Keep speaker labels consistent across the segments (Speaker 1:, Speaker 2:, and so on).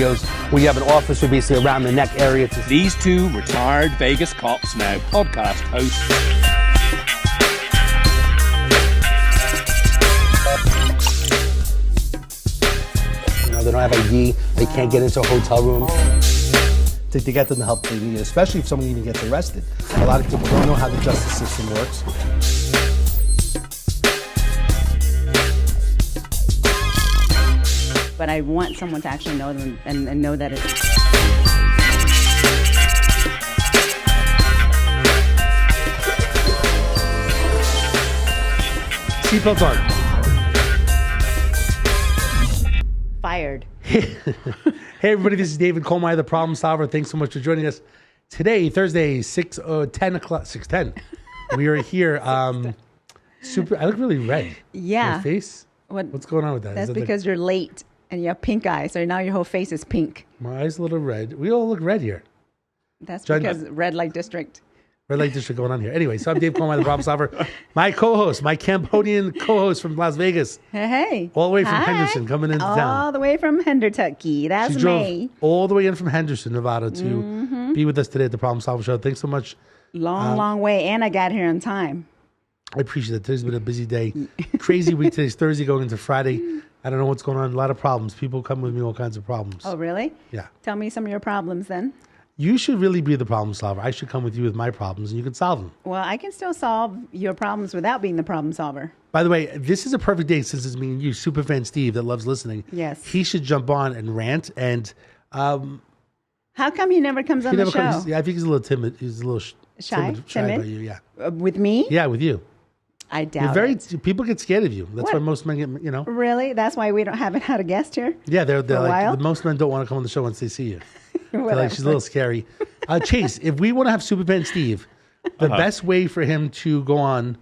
Speaker 1: Studios. We have an officer basically around the neck area.
Speaker 2: These two retired Vegas cops now podcast hosts.
Speaker 1: They don't have ID. They can't get into a hotel room. To get them the help they need, especially if someone even gets arrested. A lot of people don't know how the justice system works.
Speaker 3: But I want someone to actually know them and know that it's...
Speaker 1: Seatbelts on.
Speaker 3: Fired.
Speaker 1: Hey everybody, this is David Colmeyer, the Problem Solver. Thanks so much for joining us today, Thursday, 6:10. We are here. Super. I look really red.
Speaker 3: Yeah.
Speaker 1: My face. What's going on with that?
Speaker 3: That's because you're late and you have pink eye, so now your whole face is pink.
Speaker 1: My eyes a little red. We all look red here.
Speaker 3: That's because red light district.
Speaker 1: Red light district going on here. Anyway, so I'm Dave Colmeyer, the Problem Solver. My co-host, my Cambodian co-host from Las Vegas.
Speaker 3: Hey.
Speaker 1: All the way from Henderson, coming into town.
Speaker 3: All the way from Hendertucky. That's
Speaker 1: she drove
Speaker 3: me.
Speaker 1: all the way in from Henderson, Nevada, to be with us today at the Problem Solver Show. Thanks so much.
Speaker 3: Long way, and I got here on time.
Speaker 1: I appreciate it. Today's been a busy day. Crazy week. Today's Thursday going into Friday. I don't know what's going on. A lot of problems. People come with me all kinds of problems.
Speaker 3: Oh, really?
Speaker 1: Yeah.
Speaker 3: Tell me some of your problems then.
Speaker 1: You should really be the problem solver. I should come with you with my problems and you can solve them.
Speaker 3: Well, I can still solve your problems without being the problem solver.
Speaker 1: By the way, this is a perfect day since it's me and you, superfan Steve that loves listening.
Speaker 3: Yes.
Speaker 1: He should jump on and rant. And
Speaker 3: how come he never comes on the show?
Speaker 1: I think he's a little timid. He's a little shy
Speaker 3: timid
Speaker 1: about you. Yeah.
Speaker 3: With me?
Speaker 1: Yeah, with you.
Speaker 3: I doubt it.
Speaker 1: People get scared of you. That's why most men get,
Speaker 3: Really? That's why we haven't had a guest here?
Speaker 1: Yeah, they're like,
Speaker 3: while?
Speaker 1: most men don't want to come on the show once they see you. They're like, she's a little scary. Chase, if we want to have Superfan Steve, the best way for him to go on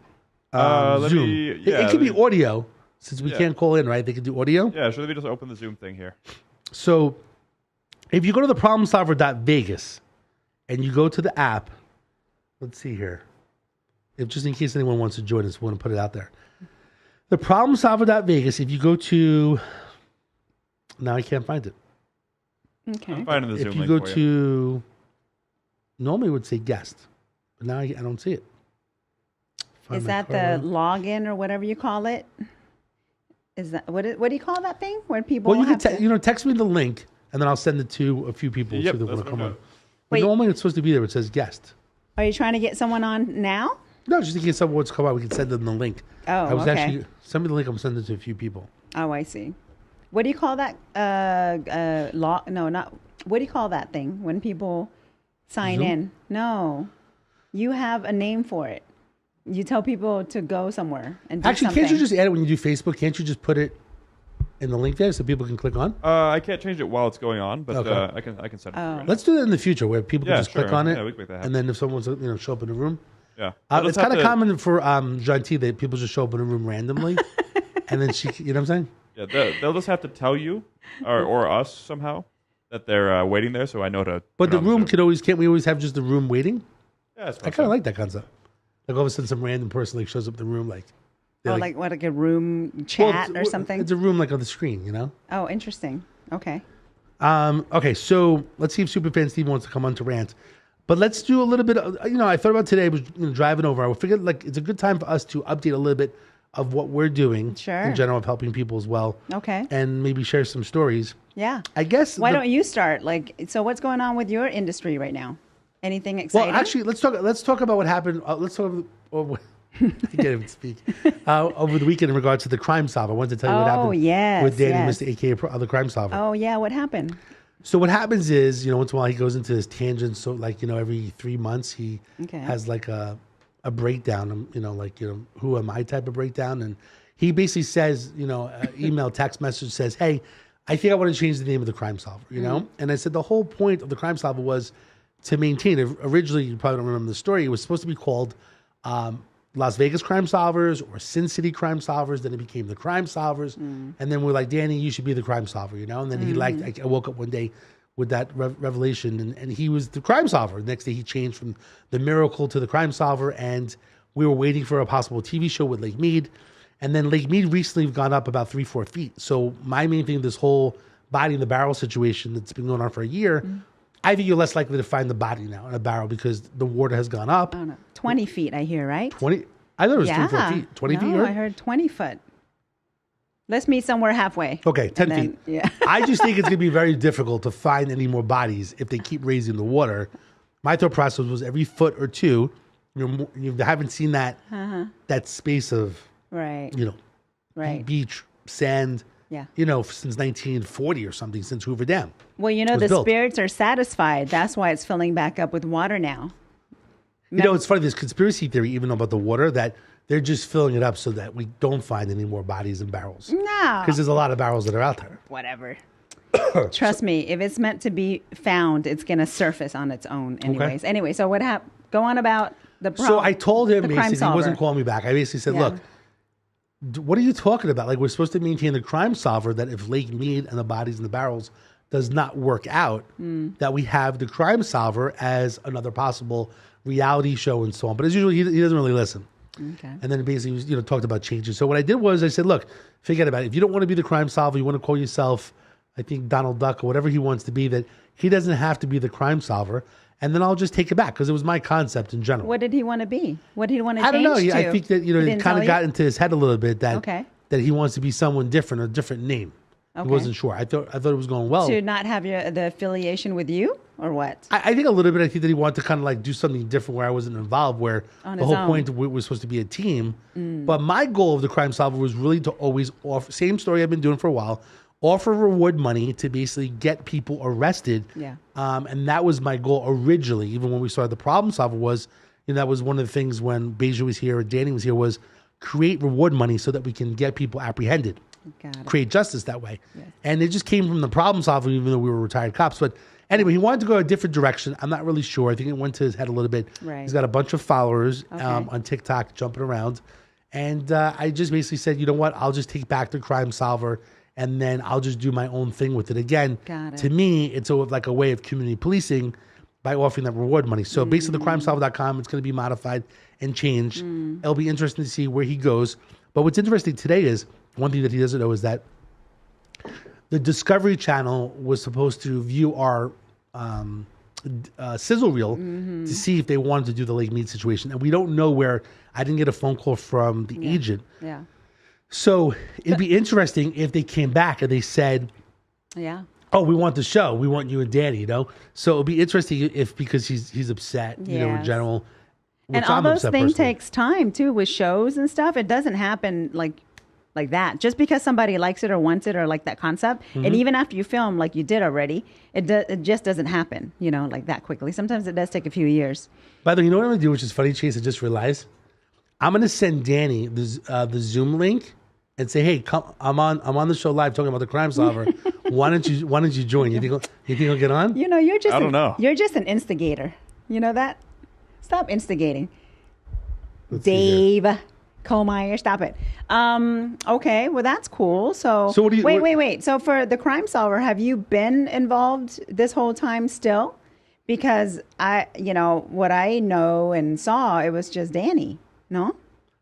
Speaker 1: Zoom, it could be audio, since we can't call in, right? They could do audio.
Speaker 4: Yeah, should we just open the Zoom thing here?
Speaker 1: So if you go to the problemsolver.vegas and you go to the app, let's see here. If just in case anyone wants to join us, we want to put it out there. The problemsolver.vegas, if you go to, now I can't find it.
Speaker 3: Okay.
Speaker 4: I'm finding the Zoom
Speaker 1: If you
Speaker 4: link
Speaker 1: go
Speaker 4: for you.
Speaker 1: to, normally it would say guest, but now I don't see it.
Speaker 3: Is that the login or whatever you call it? Is that what do you call that thing where people?
Speaker 1: Well, you can text me the link and then I'll send it to a few people
Speaker 4: Yep,
Speaker 1: so they
Speaker 4: that's
Speaker 1: want to come
Speaker 4: what
Speaker 1: on.
Speaker 4: I'm
Speaker 1: But
Speaker 3: Wait.
Speaker 1: normally it's supposed to be there. It says guest.
Speaker 3: Are you trying to get someone on now?
Speaker 1: No, just in case someone wants to come out, we can send them the link.
Speaker 3: Oh,
Speaker 1: I was
Speaker 3: okay.
Speaker 1: actually send me the link. I'm sending it to a few people.
Speaker 3: Oh, I see. What do you call that? No, not. What do you call that thing when people sign
Speaker 1: Zoom?
Speaker 3: in? No, you have a name for it. You tell people to go somewhere and do
Speaker 1: Actually,
Speaker 3: something.
Speaker 1: can't you just add it when you do Facebook? Can't you just put it in the link there so people can click on?
Speaker 4: I can't change it while it's going on, but
Speaker 1: Okay.
Speaker 4: I can send it.
Speaker 3: Oh.
Speaker 4: to you.
Speaker 1: Let's do that in the future where people can
Speaker 4: Yeah,
Speaker 1: just click
Speaker 4: sure.
Speaker 1: on it.
Speaker 4: Yeah, we can make that happen.
Speaker 1: And then if someone wants to show up in a room.
Speaker 4: Yeah,
Speaker 1: It's kind of common for Jean T that people just show up in a room randomly. And then you know what I'm saying?
Speaker 4: Yeah, they'll just have to tell you or us somehow that they're waiting there, so I know to.
Speaker 1: But
Speaker 4: put
Speaker 1: the
Speaker 4: on
Speaker 1: room
Speaker 4: Zoom.
Speaker 1: can't we always have just the room waiting?
Speaker 4: Yeah,
Speaker 1: I kind of like that concept. Like all of a sudden some random person like shows up in the room like. they're
Speaker 3: Oh, like what, like a room chat or something?
Speaker 1: It's a room like on the screen, you know?
Speaker 3: Oh, interesting. Okay.
Speaker 1: Okay, so let's see if Superfan Steve wants to come on to rant. But let's do a little bit of, I thought about today, I was driving over. I figured like it's a good time for us to update a little bit of what we're doing
Speaker 3: Sure.
Speaker 1: in general of helping people as well.
Speaker 3: Okay.
Speaker 1: And maybe share some stories.
Speaker 3: Yeah.
Speaker 1: I guess.
Speaker 3: Why don't you start? So what's going on with your industry right now? Anything exciting?
Speaker 1: Well, actually, let's talk about what happened. Let's talk about, I can't even speak. Over the weekend in regards to the Crime Solver. I wanted to tell you what happened
Speaker 3: yes,
Speaker 1: with Danny,
Speaker 3: yes.
Speaker 1: Mr. AKA the Crime Solver.
Speaker 3: Oh, yeah. What happened?
Speaker 1: So what happens is, once in a while he goes into his tangents. So every 3 months he
Speaker 3: Okay.
Speaker 1: has like a breakdown, who am I type of breakdown. And he basically says, email, text message says, hey, I think I want to change the name of the Crime Solver, And I said the whole point of the Crime Solver was to maintain. Originally, you probably don't remember the story. It was supposed to be called Las Vegas Crime Solvers or Sin City Crime Solvers. Then it became the Crime Solvers. And then we're like, Danny, you should be the Crime Solver, And then he I woke up one day with that revelation and he was the Crime Solver. The next day he changed from the Miracle to the Crime Solver. And we were waiting for a possible TV show with Lake Mead. And then Lake Mead recently gone up about 3-4 feet. So my main thing, this whole body in the barrel situation that's been going on for a year, I think you're less likely to find the body now in a barrel because the water has gone up.
Speaker 3: I don't know. 20 feet, I hear, right?
Speaker 1: 20. I thought it was 3 or 4 feet. 20 feet. You
Speaker 3: No,
Speaker 1: heard?
Speaker 3: I heard 20 foot. Let's meet somewhere halfway.
Speaker 1: Okay, 10
Speaker 3: And
Speaker 1: feet.
Speaker 3: then- yeah.
Speaker 1: I just think it's going to be very difficult to find any more bodies if they keep raising the water. My thought process was every foot or two, you haven't seen that that space of,
Speaker 3: Right. Right.
Speaker 1: beach, sand,
Speaker 3: Yeah.
Speaker 1: since 1940 or something, since Hoover Dam.
Speaker 3: Well,
Speaker 1: was
Speaker 3: the
Speaker 1: built.
Speaker 3: spirits are satisfied. That's why it's filling back up with water now.
Speaker 1: It's funny, this conspiracy theory, even about the water, that they're just filling it up so that we don't find any more bodies in barrels.
Speaker 3: No.
Speaker 1: Because there's a lot of barrels that are out there.
Speaker 3: Whatever. Trust me, if it's meant to be found, it's going to surface on its own anyways. Anyway, so what happened? Go on about the
Speaker 1: So I told him,
Speaker 3: the crime
Speaker 1: basically, he wasn't
Speaker 3: solver.
Speaker 1: calling me back. I basically said,
Speaker 3: Yeah.
Speaker 1: look, what are you talking about? Like, we're supposed to maintain the crime solver that if Lake Mead and the bodies in the barrels does not work out, that we have the crime solver as another possible reality show and so on. But as usual, he doesn't really listen.
Speaker 3: Okay.
Speaker 1: And then basically, talked about changes. So what I did was I said, look, forget about it. If you don't want to be the crime solver, you want to call yourself, I think, Donald Duck or whatever he wants to be, that he doesn't have to be the crime solver. And then I'll just take it back because it was my concept in general.
Speaker 3: What did he want to be? What did he want to
Speaker 1: I
Speaker 3: change
Speaker 1: don't know.
Speaker 3: to?
Speaker 1: I think that,
Speaker 3: He
Speaker 1: it
Speaker 3: didn't
Speaker 1: kind
Speaker 3: tell
Speaker 1: of got
Speaker 3: you?
Speaker 1: into his head a little bit that
Speaker 3: Okay.
Speaker 1: that he wants to be someone different, a different name.
Speaker 3: Okay.
Speaker 1: He wasn't sure. I thought it was going well.
Speaker 3: To not have the affiliation with you or what?
Speaker 1: I think a little bit. I think that he wanted to kind of like do something different where I wasn't involved, where
Speaker 3: On
Speaker 1: the
Speaker 3: his
Speaker 1: whole
Speaker 3: own.
Speaker 1: point was supposed to be a team. But my goal of the crime solver was really to always offer, same story I've been doing for a while, offer reward money to basically get people arrested.
Speaker 3: Yeah.
Speaker 1: And that was my goal originally, even when we started the problem solver was, that was one of the things when Beja was here or Danny was here was create reward money so that we can get people apprehended.
Speaker 3: Got it.
Speaker 1: Create justice that way.
Speaker 3: Yes.
Speaker 1: And it just came from the problem solving, even though we were retired cops. But anyway, he wanted to go a different direction. I'm not really sure. I think it went to his head a little bit.
Speaker 3: Right.
Speaker 1: He's got a bunch of followers
Speaker 3: Okay.
Speaker 1: on TikTok jumping around. And I just basically said, you know what? I'll just take back the crime solver and then I'll just do my own thing with it. Again,
Speaker 3: Got it.
Speaker 1: to me, it's like a way of community policing by offering that reward money. So basically, thecrimesolver.com, it's going to be modified and changed. It'll be interesting to see where he goes. But what's interesting today is, one thing that he doesn't know is that the Discovery Channel was supposed to view our sizzle reel to see if they wanted to do the Lake Mead situation. And we don't know where. I didn't get a phone call from the agent.
Speaker 3: Yeah.
Speaker 1: So it'd be interesting if they came back and they said,
Speaker 3: Yeah.
Speaker 1: oh, we want the show. We want you and Danny, So it'll be interesting if, because he's upset, in
Speaker 3: Yes.
Speaker 1: general.
Speaker 3: And
Speaker 1: which
Speaker 3: all
Speaker 1: I'm
Speaker 3: those
Speaker 1: upset
Speaker 3: things
Speaker 1: personally.
Speaker 3: takes time too with shows and stuff. It doesn't happen like that. Just because somebody likes it or wants it or like that concept,
Speaker 1: Mm-hmm.
Speaker 3: and even after you film like you did already, it just doesn't happen, like that quickly. Sometimes it does take a few years.
Speaker 1: By the way, you know what I'm going to do, which is funny, Chase? I just realized. I'm going to send Danny the Zoom link and say, hey, come, I'm on the show live talking about the crime solver. Why don't you join? You think he'll get on?
Speaker 3: You're just
Speaker 4: I don't know.
Speaker 3: You're just an instigator. You know that? Stop instigating.
Speaker 1: Let's see here.
Speaker 3: Dave Kohlmeyer, stop it. Okay, well that's cool. So
Speaker 1: what do you-
Speaker 3: wait. So for the crime solver, have you been involved this whole time still? Because what I know and saw, it was just Danny. No?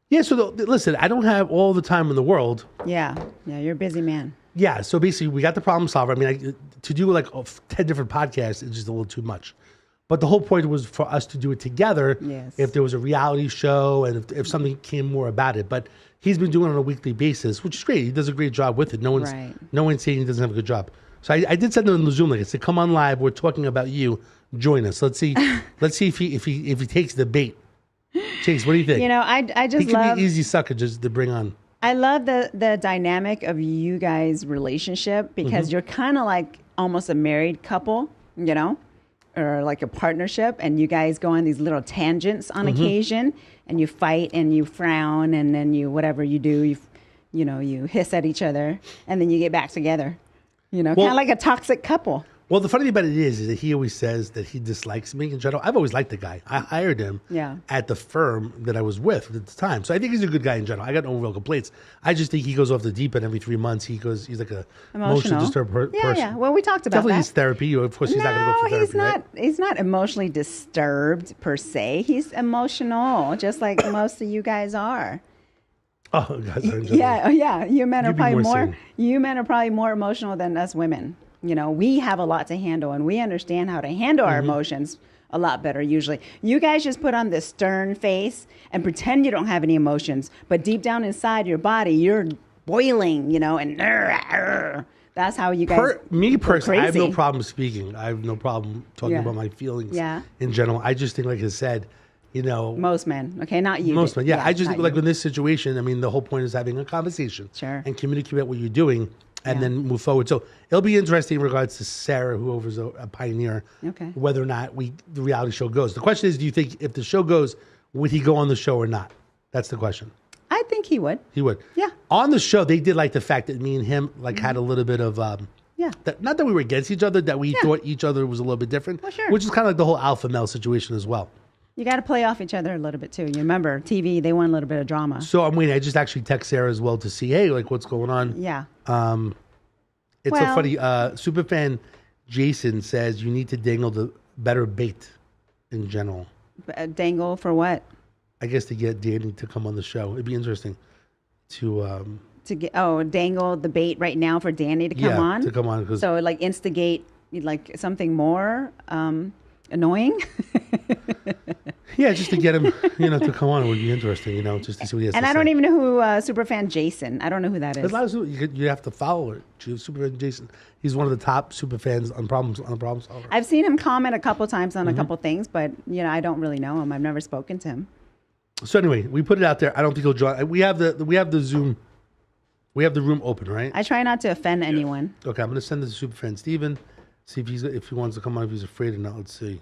Speaker 1: Yeah, so listen, I don't have all the time in the world.
Speaker 3: Yeah, you're a busy man.
Speaker 1: Yeah, so basically we got the problem solver. I mean, to do like 10 different podcasts is just a little too much. But the whole point was for us to do it together
Speaker 3: Yes.
Speaker 1: if there was a reality show and if something came more about it. But he's been doing it on a weekly basis, which is great. He does a great job with it. No one's saying he doesn't have a good job. So I did send him the Zoom link. I said, come on live. We're talking about you. Join us. Let's see if he takes the bait. Chase, what do you think?
Speaker 3: I just
Speaker 1: he could
Speaker 3: love
Speaker 1: be an easy sucker just to bring on.
Speaker 3: I love the dynamic of you guys' relationship because you're kind of like almost a married couple, or like a partnership, and you guys go on these little tangents on occasion, and you fight and you frown, and then you whatever you do, you hiss at each other, and then you get back together. Kind of like a toxic couple.
Speaker 1: Well, the funny thing about it is that he always says that he dislikes me in general. I've always liked the guy. I hired him at the firm that I was with at the time. So I think he's a good guy in general. I got no real complaints. I just think he goes off the deep end every 3 months. He's like a emotionally disturbed person.
Speaker 3: Yeah. Well, we talked about
Speaker 1: Definitely
Speaker 3: that.
Speaker 1: needs therapy. Of course, he's not going to go for therapy.
Speaker 3: He's not. He's not emotionally disturbed per se. He's emotional, just like most of you guys are.
Speaker 1: Oh, guys are in general.
Speaker 3: Yeah, oh, yeah. You men are
Speaker 1: You'd be
Speaker 3: probably
Speaker 1: more
Speaker 3: more.
Speaker 1: sane.
Speaker 3: You men are probably more emotional than us women. You know, we have a lot to handle, and we understand how to handle our emotions a lot better. Usually, you guys just put on this stern face and pretend you don't have any emotions, but deep down inside your body, you're boiling. You know, and that's how you guys.
Speaker 1: Me
Speaker 3: go
Speaker 1: personally, I have no
Speaker 3: crazy.
Speaker 1: problem speaking. I have no problem talking
Speaker 3: Yeah.
Speaker 1: about my feelings.
Speaker 3: Yeah.
Speaker 1: In general, I just think, like I said, you know,
Speaker 3: Most men, okay, not you.
Speaker 1: most men. Yeah, I just
Speaker 3: not
Speaker 1: think like
Speaker 3: you.
Speaker 1: in this situation, I mean, the whole point is having a conversation,
Speaker 3: Sure.
Speaker 1: and communicate about what you're doing, and
Speaker 3: Yeah.
Speaker 1: then move forward. So it'll be interesting in regards to Sarah, who was a pioneer,
Speaker 3: Okay.
Speaker 1: whether or not the reality show goes. The question is, do you think if the show goes, would he go on the show or not? That's the question.
Speaker 3: I think he would.
Speaker 1: He would.
Speaker 3: Yeah.
Speaker 1: On the show, they did like the fact that me and him like had a little bit of
Speaker 3: Yeah.
Speaker 1: not that we were against each other, that we thought each other was a little bit different.
Speaker 3: Well, sure.
Speaker 1: Which is kind of like the whole alpha male situation as well.
Speaker 3: You got to play off each other a little bit too. You remember TV? They want a little bit of drama.
Speaker 1: So I'm waiting. I just actually text Sarah as well to see, hey, like what's going on.
Speaker 3: Yeah.
Speaker 1: It's so
Speaker 3: Well-
Speaker 1: funny. Superfan Jason says you need to dangle the better bait in general.
Speaker 3: Dangle for what?
Speaker 1: I guess to get Danny to come on the show. It'd be interesting to
Speaker 3: To get dangle the bait right now for Danny to come
Speaker 1: yeah,
Speaker 3: on.
Speaker 1: to come on because
Speaker 3: So like instigate like something more annoying.
Speaker 1: yeah, just to get him, to come on would be interesting, just to see what he has
Speaker 3: And
Speaker 1: to
Speaker 3: I
Speaker 1: say.
Speaker 3: don't even know who superfan Jason. I don't know who that
Speaker 1: There's
Speaker 3: is.
Speaker 1: a lot of you have to follow it. Superfan Jason, he's one of the top super fans on Problem Solver.
Speaker 3: I've seen him comment a couple times on
Speaker 1: Mm-hmm.
Speaker 3: a couple things, but I don't really know him. I've never spoken to him.
Speaker 1: So anyway, we put it out there. I don't think he'll join. We have the Zoom, we have the room open, right?
Speaker 3: I try not to offend anyone.
Speaker 1: Okay, I'm gonna send this to Superfan Steven, see if he wants to come on, if he's afraid or not. Let's see.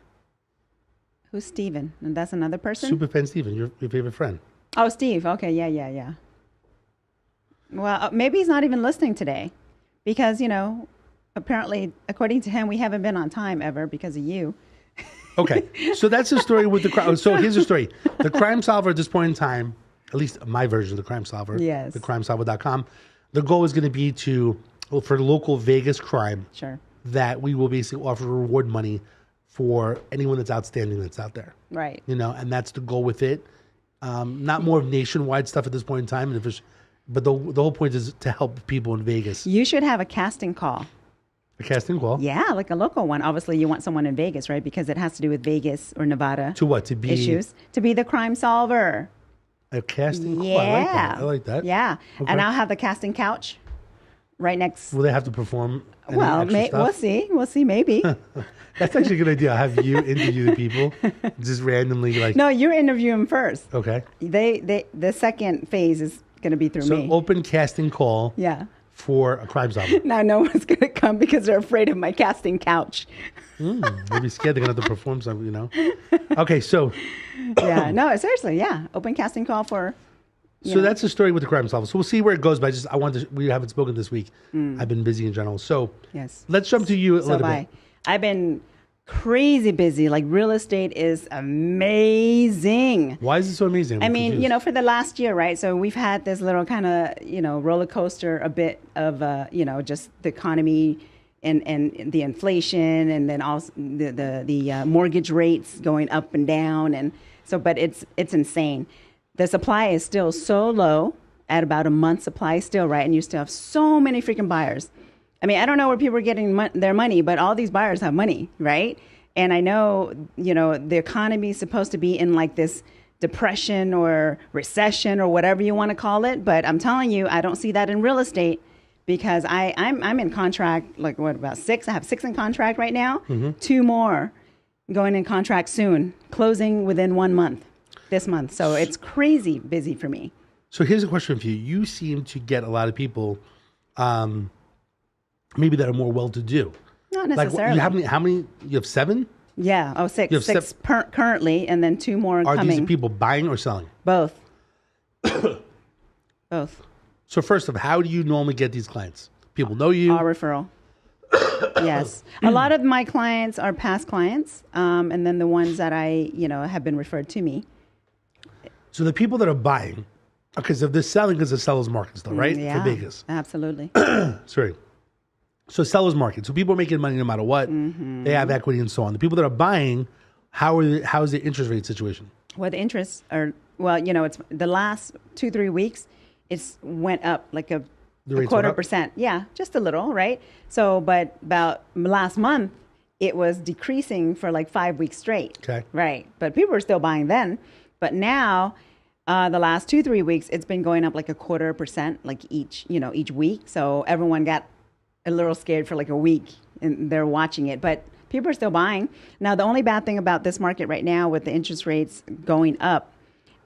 Speaker 3: Who's Steven? And that's another person?
Speaker 1: Superfan Steven, your favorite friend.
Speaker 3: Oh, Steve. Okay, yeah. Well, maybe he's not even listening today because, apparently, according to him, we haven't been on time ever because of you.
Speaker 1: Okay, so that's the story with the crime. So here's the story. The Crime Solver at this point in time, at least my version of the Crime Solver,
Speaker 3: Yes.
Speaker 1: thecrimesolver.com, the goal is going to be for local Vegas crime,
Speaker 3: Sure.
Speaker 1: that we will basically offer reward money for anyone that's outstanding that's out there.
Speaker 3: Right.
Speaker 1: And that's the goal with it. Not more of nationwide stuff at this point in time, but the whole point is to help people in Vegas.
Speaker 3: You should have a casting call.
Speaker 1: A casting call.
Speaker 3: Yeah, like a local one. Obviously, you want someone in Vegas, right? Because it has to do with Vegas or Nevada
Speaker 1: To what? To be
Speaker 3: issues. To be the crime solver.
Speaker 1: a casting call.
Speaker 3: Yeah.
Speaker 1: I like that.
Speaker 3: Yeah.
Speaker 1: Okay.
Speaker 3: And I'll have the casting couch right next.
Speaker 1: Will they have to perform any
Speaker 3: Well,
Speaker 1: extra stuff?
Speaker 3: we'll see. We'll see, maybe.
Speaker 1: That's actually a good idea. I'll have you interview the people, just randomly, like.
Speaker 3: No, you're interviewing first.
Speaker 1: Okay.
Speaker 3: The second phase is going to be through
Speaker 1: So
Speaker 3: me.
Speaker 1: open casting call
Speaker 3: Yeah.
Speaker 1: for a crime solver.
Speaker 3: Now no one's going to come because they're afraid of my casting couch.
Speaker 1: They'll be scared they're gonna have to perform something, Okay, so
Speaker 3: Yeah. No, seriously. Yeah. Open casting call for.
Speaker 1: that's the story with the crime solver. So we'll see where it goes. But we haven't spoken this week. I've been busy in general. So
Speaker 3: Yes.
Speaker 1: let's jump to you a
Speaker 3: So
Speaker 1: little
Speaker 3: have
Speaker 1: bit.
Speaker 3: I've been crazy busy. Like real estate is amazing.
Speaker 1: Why is it so amazing?
Speaker 3: I
Speaker 1: I'm
Speaker 3: mean,
Speaker 1: confused.
Speaker 3: for the last year, right? So we've had this little kind of, roller coaster, a bit of, just the economy and the inflation, and then also the mortgage rates going up and down, and so, but it's insane. The supply is still so low, at about a month's supply still, right? And you still have so many freaking buyers. I mean, I don't know where people are getting their money, but all these buyers have money, right? And I know, the economy is supposed to be in like this depression or recession or whatever you want to call it. But I'm telling you, I don't see that in real estate because I'm in contract, like what, about 6? I have 6 in contract right now. 2 more going in contract soon, closing within 1 month, this month. So it's crazy busy for me.
Speaker 1: So here's a question for you. You seem to get a lot of people, maybe that are more well-to-do.
Speaker 3: Not
Speaker 1: Like,
Speaker 3: necessarily.
Speaker 1: how many? You have 7?
Speaker 3: Yeah. Oh, 6.
Speaker 1: You have
Speaker 3: 6 currently, and then 2 more
Speaker 1: Are
Speaker 3: coming.
Speaker 1: these people buying or selling?
Speaker 3: Both. Both.
Speaker 1: So first off, how do you normally get these clients? People know you.
Speaker 3: All referral. Yes. A lot of my clients are past clients, and then the ones that I, have been referred to me.
Speaker 1: So the people that are buying, because if they're selling, because the seller's market still, right?
Speaker 3: Yeah.
Speaker 1: For Vegas.
Speaker 3: Absolutely.
Speaker 1: Sorry. So seller's market. So people are making money no matter what.
Speaker 3: Mm-hmm.
Speaker 1: They have equity and so on. The people that are buying, how is the interest rate situation?
Speaker 3: Well, the interests are, it's the last 2-3 weeks, it's went up like a
Speaker 1: The rates
Speaker 3: quarter
Speaker 1: went up?
Speaker 3: percent. Yeah, just a little, right? So, but about last month, it was decreasing for like 5 weeks straight.
Speaker 1: Okay.
Speaker 3: Right. But people were still buying then. But now, the last 2-3 weeks, it's been going up like a quarter percent, like each week. So everyone got a little scared for like a week and they're watching it. But people are still buying. Now, the only bad thing about this market right now with the interest rates going up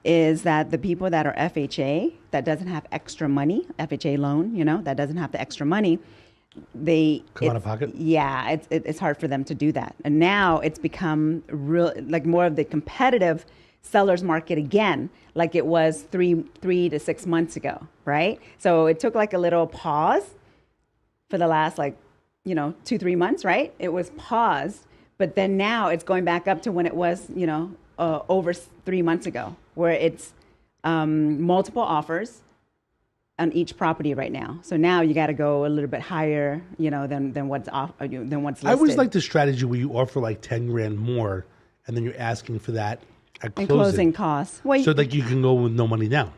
Speaker 3: is that the people that are FHA, that doesn't have extra money, FHA loan, that doesn't have the extra money, they
Speaker 1: Come out of pocket?
Speaker 3: Yeah, it's hard for them to do that. And now it's become real, like more of the competitive sellers market again, like it was 3 to 6 months ago, right? So it took like a little pause for the last 2-3 months, right? It was paused, but then now it's going back up to when it was, over 3 months ago, where it's multiple offers on each property right now. So now you got to go a little bit higher, than what's listed.
Speaker 1: I always like the strategy where you offer like 10 grand more, and then you're asking for that at
Speaker 3: and
Speaker 1: closing.
Speaker 3: closing costs. Well,
Speaker 1: So like you can go with no money down.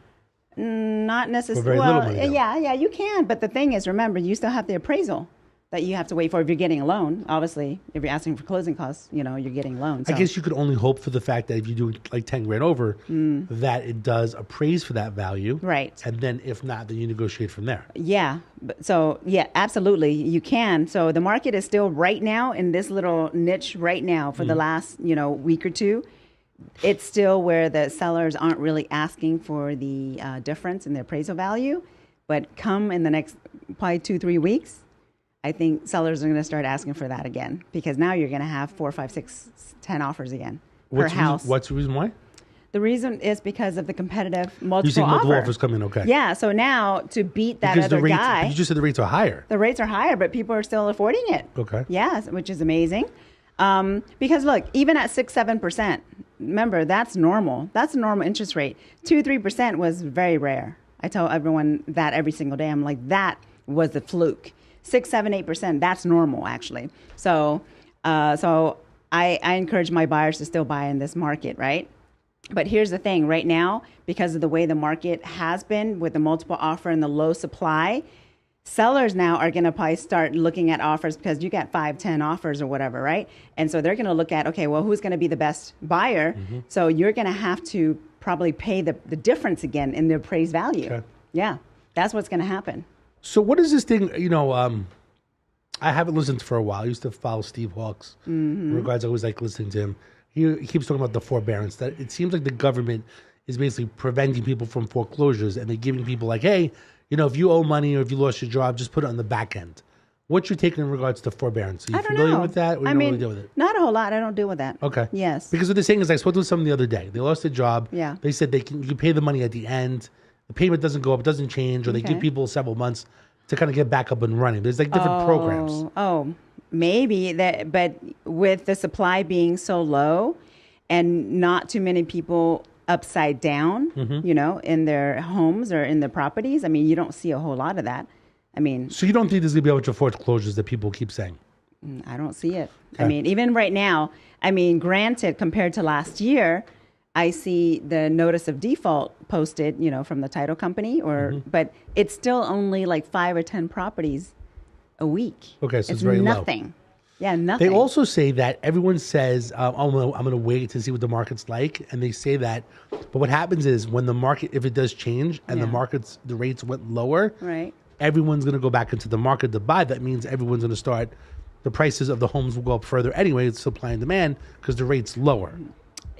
Speaker 3: not necessarily.
Speaker 1: very little money down.
Speaker 3: Yeah, you can. But the thing is, remember, you still have the appraisal that you have to wait for if you're getting a loan. Obviously, if you're asking for closing costs, you're getting loans.
Speaker 1: I guess you could only hope for the fact that if you do like 10 grand over, that it does appraise for that value.
Speaker 3: Right.
Speaker 1: And then if not, then you negotiate from there.
Speaker 3: Yeah. So, yeah, absolutely. You can. So the market is still right now in this little niche right now for the last, week or two. It's still where the sellers aren't really asking for the difference in the appraisal value. But come in the next probably 2-3 weeks, I think sellers are going to start asking for that again, because now you're going to have 4, 5, 6, 10 offers again per house.
Speaker 1: What's the reason why?
Speaker 3: The reason is because of the competitive
Speaker 1: You
Speaker 3: multiple
Speaker 1: see multiple
Speaker 3: offer.
Speaker 1: offers come in, okay.
Speaker 3: Yeah, so now to beat that
Speaker 1: Because
Speaker 3: other
Speaker 1: the rates,
Speaker 3: guy,
Speaker 1: you just said the rates are higher.
Speaker 3: the rates are higher, but people are still affording it.
Speaker 1: Okay.
Speaker 3: Yes, which is amazing. Because look, even at 6-7%, remember that's normal. That's a normal interest rate. 2-3% was very rare. I tell everyone that every single day. I'm like, that was the fluke. 6-8%, that's normal actually. So I encourage my buyers to still buy in this market, right? But here's the thing, right now, because of the way the market has been with the multiple offer and the low supply, sellers now are going to probably start looking at offers because you got 5-10 offers or whatever, right? And so they're going to look at, okay, well, who's going to be the best buyer? So you're going to have to probably pay the difference again in the appraised value.
Speaker 1: Okay.
Speaker 3: Yeah, that's what's going to happen.
Speaker 1: So what is this thing, I haven't listened for a while. I used to follow Steve Hawks. In regards, I always like listening to him. He keeps talking about the forbearance. That it seems like the government is basically preventing people from foreclosures, and they're giving people like, hey, if you owe money or if you lost your job, just put it on the back end. What's your take in regards to forbearance? Are you
Speaker 3: I don't
Speaker 1: familiar
Speaker 3: know.
Speaker 1: with that, or you
Speaker 3: I
Speaker 1: don't
Speaker 3: mean,
Speaker 1: really deal with it?
Speaker 3: not a whole lot. I don't deal with that.
Speaker 1: Okay.
Speaker 3: Yes.
Speaker 1: Because what they're saying is, I spoke to someone the other day. They lost their job.
Speaker 3: Yeah.
Speaker 1: They said you can pay the money at the end. The payment doesn't go up, it doesn't change, or they give
Speaker 3: Okay.
Speaker 1: people several months to kind of get back up and running. There's like different programs.
Speaker 3: Oh, maybe that, but with the supply being so low and not too many people upside down, in their homes or in their properties, I mean, you don't see a whole lot of that. I mean,
Speaker 1: So you don't think there's going to be a bunch of foreclosures that people keep saying?
Speaker 3: I don't see it.
Speaker 1: Okay.
Speaker 3: I mean, even right now, granted, compared to last year, I see the notice of default posted, from the title company, but it's still only like 5 or 10 proproperties a week.
Speaker 1: Okay, so it's very low.
Speaker 3: nothing. Yeah, nothing.
Speaker 1: They also say that everyone says, I'm going to wait to see what the market's like. And they say that. But what happens is when the market, if it does change and
Speaker 3: Yeah.
Speaker 1: the rates went lower,
Speaker 3: Right.
Speaker 1: everyone's going to go back into the market to buy. That means everyone's going to start, the prices of the homes will go up further anyway. It's supply and demand because the rate's lower.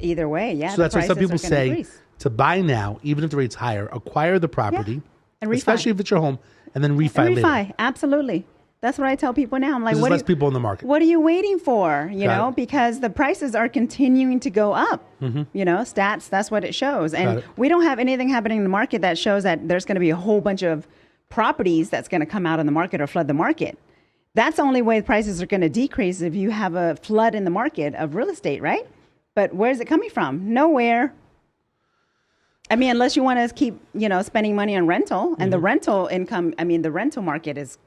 Speaker 3: Either way, yeah.
Speaker 1: So that's why some people say
Speaker 3: increase.
Speaker 1: to buy now, even if the rate's higher, acquire the property,
Speaker 3: And refi.
Speaker 1: especially if it's your home, and then refi
Speaker 3: And
Speaker 1: later.
Speaker 3: refi, absolutely. That's what I tell people now. I'm like,
Speaker 1: There's
Speaker 3: what
Speaker 1: less
Speaker 3: are you,
Speaker 1: people in the market.
Speaker 3: What are you waiting for?
Speaker 1: Got it.
Speaker 3: Because the prices are continuing to go up. Stats, that's what it shows.
Speaker 1: Got
Speaker 3: And
Speaker 1: it.
Speaker 3: we don't have anything happening in the market that shows that there's going to be a whole bunch of properties that's going to come out in the market or flood the market. That's the only way prices are going to decrease if you have a flood in the market of real estate, right? But where's it coming from? Nowhere. I mean, unless you want to keep, spending money on rental, and the rental income, the rental market is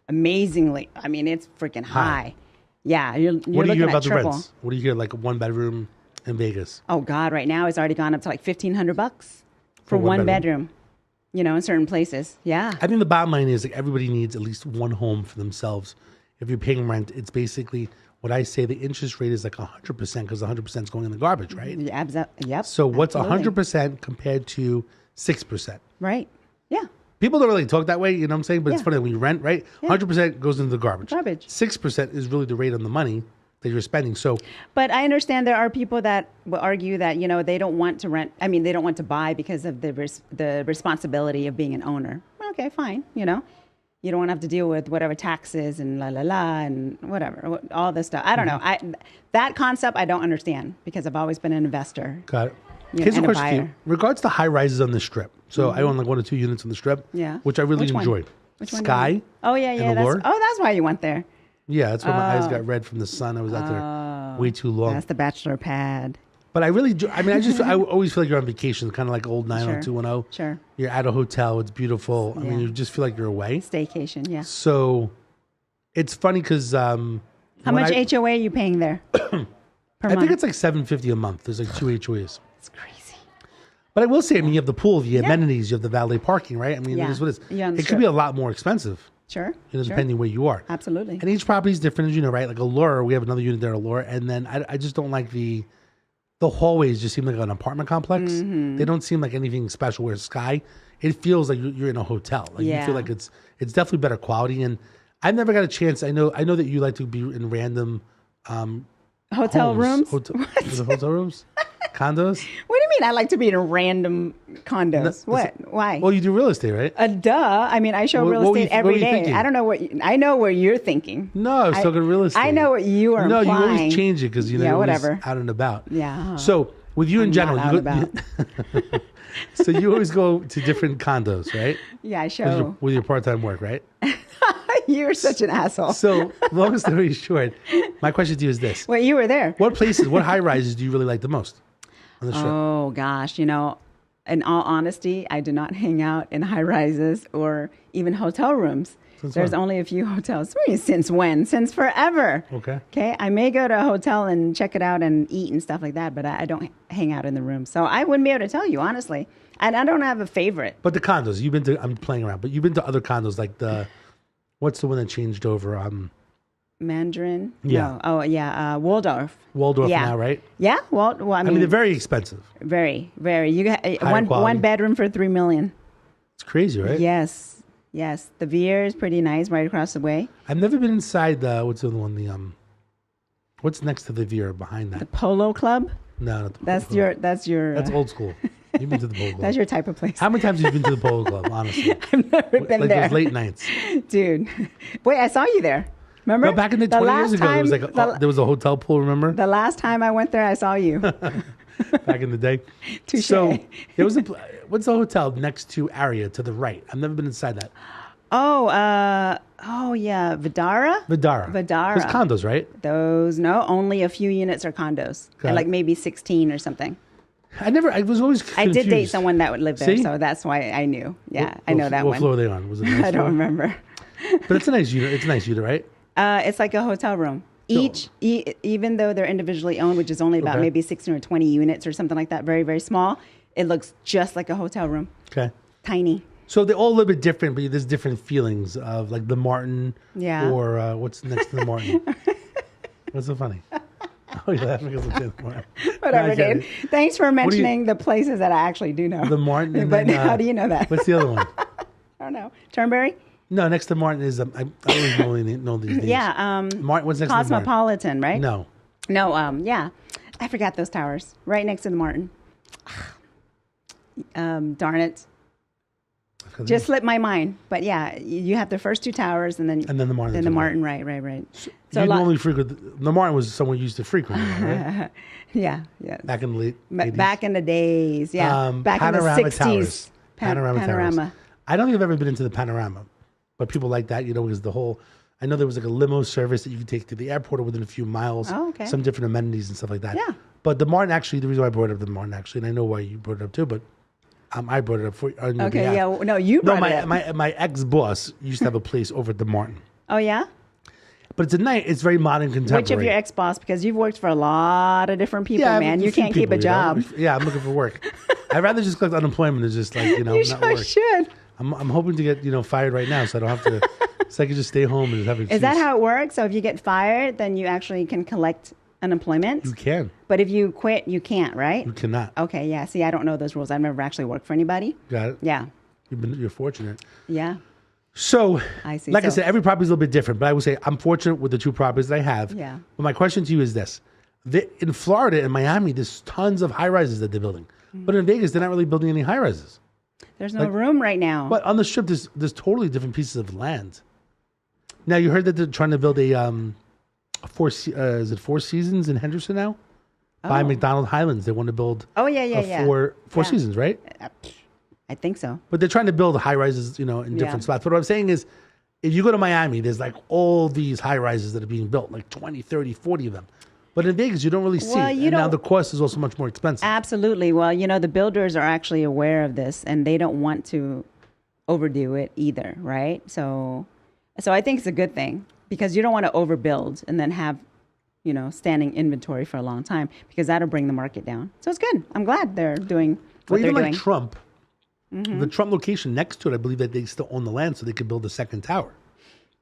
Speaker 3: amazingly, it's freaking high. Yeah, you're
Speaker 1: What do you
Speaker 3: looking
Speaker 1: hear
Speaker 3: at
Speaker 1: about the
Speaker 3: triple.
Speaker 1: rents? What do you hear, like a 1-bedroom in Vegas?
Speaker 3: Oh God, right now it's already gone up to like $1,500 for
Speaker 1: For one
Speaker 3: one
Speaker 1: bedroom?
Speaker 3: bedroom. you know, in certain places. Yeah.
Speaker 1: I think the bottom line is like everybody needs at least one home for themselves. If you're paying rent, it's basically what I say. The interest rate is like 100% because 100% is going in the garbage, right?
Speaker 3: Yep.
Speaker 1: So what's
Speaker 3: absolutely.
Speaker 1: 100% compared to 6%?
Speaker 3: Right. Yeah.
Speaker 1: People don't really talk that way, you know what I'm saying? But it's
Speaker 3: Yeah.
Speaker 1: funny when you rent, right? 100% goes into the garbage.
Speaker 3: Garbage.
Speaker 1: 6% is really the rate on the money that you're spending. So
Speaker 3: But I understand there are people that will argue that, you know, they don't want to rent. I mean, they don't want to buy because of the responsibility of being an owner. Okay, fine. You know, you don't want to have to deal with whatever taxes and and whatever, all this stuff. I don't know. That concept I don't understand because I've always been an investor.
Speaker 1: got it.
Speaker 3: Yeah,
Speaker 1: Here's a
Speaker 3: and a
Speaker 1: question for you.
Speaker 3: buyer.
Speaker 1: Regards to high rises on the strip. So I own like 1 or 2 units on the strip,
Speaker 3: Yeah.
Speaker 1: which I really
Speaker 3: Which one?
Speaker 1: enjoy.
Speaker 3: Which one?
Speaker 1: Sky.
Speaker 3: Oh yeah, yeah.
Speaker 1: and Allure.
Speaker 3: That's why you went there.
Speaker 1: Yeah, that's why my eyes got red from the sun. I was out there way too long.
Speaker 3: That's the bachelor pad.
Speaker 1: But I really do. I mean, I always feel like you're on vacation, kind of like old 90210.
Speaker 3: Sure.
Speaker 1: You're at a hotel. It's beautiful. I mean,
Speaker 3: Yeah.
Speaker 1: you just feel like you're away.
Speaker 3: Staycation. Yeah.
Speaker 1: So it's funny because
Speaker 3: How much HOA are you paying there? Per
Speaker 1: I
Speaker 3: month?
Speaker 1: think it's like $750 a month. There's like 2 HOAs.
Speaker 3: It's crazy.
Speaker 1: But I will say, I mean, you have the pool, the amenities, you have the valet parking, right? I mean,
Speaker 3: Yeah.
Speaker 1: it is what it is.
Speaker 3: Yeah, on the
Speaker 1: It could
Speaker 3: strip.
Speaker 1: be a lot more expensive,
Speaker 3: Sure.
Speaker 1: you know,
Speaker 3: sure.
Speaker 1: depending where you are.
Speaker 3: Absolutely.
Speaker 1: And each property is different, as you know, right? Like Allure, we have another unit there, Allure, and then I just don't like the hallways. Just seem like an apartment complex.
Speaker 3: Mm-hmm.
Speaker 1: They don't seem like anything special. Where Sky, it feels like you're in a hotel. Like you
Speaker 3: Yeah.
Speaker 1: feel like it's definitely better quality. And I've never got a chance. I know that you like to be in random
Speaker 3: Hotel
Speaker 1: homes.
Speaker 3: rooms?
Speaker 1: Was it hotel rooms, condos.
Speaker 3: What do you mean? I like to be in random condos. What? Why?
Speaker 1: Well, you do real estate, right?
Speaker 3: Duh. I mean, I show
Speaker 1: What-
Speaker 3: real
Speaker 1: what were
Speaker 3: estate
Speaker 1: you- what were
Speaker 3: every
Speaker 1: you
Speaker 3: day.
Speaker 1: thinking?
Speaker 3: I don't know I know what you're thinking.
Speaker 1: No, I was talking real estate.
Speaker 3: I know what you are
Speaker 1: No, you
Speaker 3: implying.
Speaker 1: always change it because you know
Speaker 3: Yeah,
Speaker 1: you're always
Speaker 3: whatever.
Speaker 1: out and about.
Speaker 3: Yeah.
Speaker 1: So with you in
Speaker 3: I'm
Speaker 1: general,
Speaker 3: not
Speaker 1: you
Speaker 3: out
Speaker 1: go, so you always go to different condos, right?
Speaker 3: Yeah, I
Speaker 1: With
Speaker 3: show.
Speaker 1: your, with your part-time work, right?
Speaker 3: You're such an asshole.
Speaker 1: So long story short, my question to you is this:
Speaker 3: Well, you were there.
Speaker 1: what high rises do you really like the most on the strip?
Speaker 3: Oh gosh, you know, in all honesty, I do not hang out in high rises or even hotel rooms. There's
Speaker 1: when?
Speaker 3: only a few hotels. What do you mean, since when? Since forever.
Speaker 1: Okay.
Speaker 3: Okay. I may go to a hotel and check it out and eat and stuff like that, but I don't hang out in the room. So I wouldn't be able to tell you, honestly. And I don't have a favorite.
Speaker 1: But the condos, you've been to. I'm playing around, but you've been to other condos like what's the one that changed over?
Speaker 3: Mandarin?
Speaker 1: Yeah.
Speaker 3: No. Oh, yeah. Waldorf.
Speaker 1: Waldorf
Speaker 3: Yeah.
Speaker 1: now, right?
Speaker 3: Yeah. Well, I
Speaker 1: I mean,
Speaker 3: mean,
Speaker 1: they're very expensive.
Speaker 3: very, very. You got
Speaker 1: quality.
Speaker 3: one bedroom for $3 million.
Speaker 1: It's crazy, right?
Speaker 3: Yes. Yes. The Veer is pretty nice right across the way.
Speaker 1: I've never been inside what's the other one? What's next to the Veer behind that?
Speaker 3: Polo Club.
Speaker 1: No, not the
Speaker 3: That's
Speaker 1: Polo Club.
Speaker 3: your
Speaker 1: That's old school. You've been to the Polo Club.
Speaker 3: that's your type of place.
Speaker 1: How many times have you been to the Polo Club, honestly?
Speaker 3: I've never been
Speaker 1: Like
Speaker 3: there,
Speaker 1: those late nights.
Speaker 3: dude. Wait, I saw you there. Remember?
Speaker 1: No, back in the 20 years ago, there was like there was a hotel pool, remember?
Speaker 3: the last time I went there, I saw you.
Speaker 1: Back in the day.
Speaker 3: Touche.
Speaker 1: So there was what's the hotel next to Aria to the right? I've never been inside that.
Speaker 3: Oh yeah, Vidara.
Speaker 1: Vidara.
Speaker 3: Vidara.
Speaker 1: There's condos, right?
Speaker 3: Those only a few units are condos,
Speaker 1: Got it.
Speaker 3: like maybe 16 or something.
Speaker 1: I was always
Speaker 3: I
Speaker 1: confused.
Speaker 3: did date someone that would live there,
Speaker 1: See?
Speaker 3: so that's why I knew. Yeah,
Speaker 1: What-
Speaker 3: I know
Speaker 1: what-
Speaker 3: that
Speaker 1: what
Speaker 3: one.
Speaker 1: floor are they on? Was it a nice
Speaker 3: I don't
Speaker 1: floor?
Speaker 3: remember.
Speaker 1: But it's a nice unit. It's a nice unit, right?
Speaker 3: It's like a hotel room. Each, even though they're individually owned, which is only about
Speaker 1: Okay.
Speaker 3: maybe 16 or 20 units or something like that, very, very small, it looks just like a hotel room.
Speaker 1: Okay.
Speaker 3: Tiny.
Speaker 1: So they're all a little bit different, but there's different feelings of like the Martin
Speaker 3: Yeah.
Speaker 1: or what's next to the Martin. What's so funny? Oh, you're laughing because I'm saying the Martin.
Speaker 3: Whatever,
Speaker 1: I get
Speaker 3: dude.
Speaker 1: it.
Speaker 3: Thanks for
Speaker 1: do you-
Speaker 3: mentioning the places that I actually do know.
Speaker 1: The Martin. And
Speaker 3: But
Speaker 1: then,
Speaker 3: how do you know that?
Speaker 1: What's the other one?
Speaker 3: I don't know. Turnberry?
Speaker 1: No, next to Martin is I don't really know these names.
Speaker 3: Yeah.
Speaker 1: Martin. What's next to the Martin?
Speaker 3: Cosmopolitan, right?
Speaker 1: No.
Speaker 3: No, yeah. I forgot those towers. Right next to the Martin. Darn it. Just slipped my mind. But yeah, you have the first two towers and then
Speaker 1: And then the Martin.
Speaker 3: Then the Martin, right. So
Speaker 1: you
Speaker 3: a lot,
Speaker 1: normally frequent the Martin was someone you used to frequent, right?
Speaker 3: yeah.
Speaker 1: Back in the late 80s.
Speaker 3: Back in the days, yeah. Back
Speaker 1: Panorama
Speaker 3: in the 60s.
Speaker 1: Towers. Panorama
Speaker 3: Panorama.
Speaker 1: Towers. I don't think I've ever been into the Panorama, but people like that, because the whole. I know there was like a limo service that you could take to the airport or within a few miles.
Speaker 3: Oh, okay.
Speaker 1: Some different amenities and stuff like that.
Speaker 3: Yeah.
Speaker 1: But the Martin, actually, the reason why I brought up the Martin, actually, and I know why you brought it up too, but I brought it up for on your
Speaker 3: Okay,
Speaker 1: behalf.
Speaker 3: yeah. No, you brought
Speaker 1: No,
Speaker 3: it up.
Speaker 1: my ex boss used to have a place over at the Martin.
Speaker 3: Oh, yeah?
Speaker 1: But it's it's very modern contemporary.
Speaker 3: Which of your ex-boss? Because you've worked for a lot of different people,
Speaker 1: I've
Speaker 3: man.
Speaker 1: a
Speaker 3: You
Speaker 1: few
Speaker 3: can't keep a
Speaker 1: people, you know?
Speaker 3: job.
Speaker 1: Yeah, I'm looking for work. I'd rather just collect unemployment than just like,
Speaker 3: You
Speaker 1: not
Speaker 3: sure
Speaker 1: work.
Speaker 3: should.
Speaker 1: I'm hoping to get, fired right now so I don't have to, so I can just stay home and have an excuse.
Speaker 3: Is that how it works? So if you get fired, then you actually can collect unemployment?
Speaker 1: You can.
Speaker 3: But if you quit, you can't, right?
Speaker 1: You cannot.
Speaker 3: Okay, yeah. See, I don't know those rules. I've never actually worked for anybody.
Speaker 1: Got it?
Speaker 3: Yeah.
Speaker 1: You're fortunate.
Speaker 3: Yeah.
Speaker 1: So,
Speaker 3: I see.
Speaker 1: like I
Speaker 3: So-
Speaker 1: said, every property is a little bit different, but I would say I'm fortunate with the 2 properties that I have.
Speaker 3: Yeah.
Speaker 1: But my question to you is this. In Florida and Miami, there's tons of high rises that they're building.
Speaker 3: Mm-hmm.
Speaker 1: But in Vegas, they're not really building any high rises.
Speaker 3: There's no room right now.
Speaker 1: But on the strip, there's totally different pieces of land. Now, you heard that they're trying to build is it Four Seasons in Henderson now? By McDonald Highlands. They want to build
Speaker 3: Oh, yeah.
Speaker 1: Four
Speaker 3: Yeah.
Speaker 1: Seasons, right?
Speaker 3: I think so.
Speaker 1: But they're trying to build high rises, in different
Speaker 3: Yeah.
Speaker 1: spots. But what I'm saying is, if you go to Miami, there's like all these high rises that are being built, like 20, 30, 40 of them. But in Vegas, you don't really see
Speaker 3: Well,
Speaker 1: it.
Speaker 3: you
Speaker 1: And now
Speaker 3: don't-
Speaker 1: the cost is also much more expensive.
Speaker 3: Absolutely. Well, the builders are actually aware of this and they don't want to overdo it either, right? So I think it's a good thing because you don't want to overbuild and then have, standing inventory for a long time because that'll bring the market down. So it's good. I'm glad they're doing what they're
Speaker 1: even
Speaker 3: doing.
Speaker 1: like Trump,
Speaker 3: Mm-hmm.
Speaker 1: the Trump location next to it, I believe that they still own the land so they could build a second tower.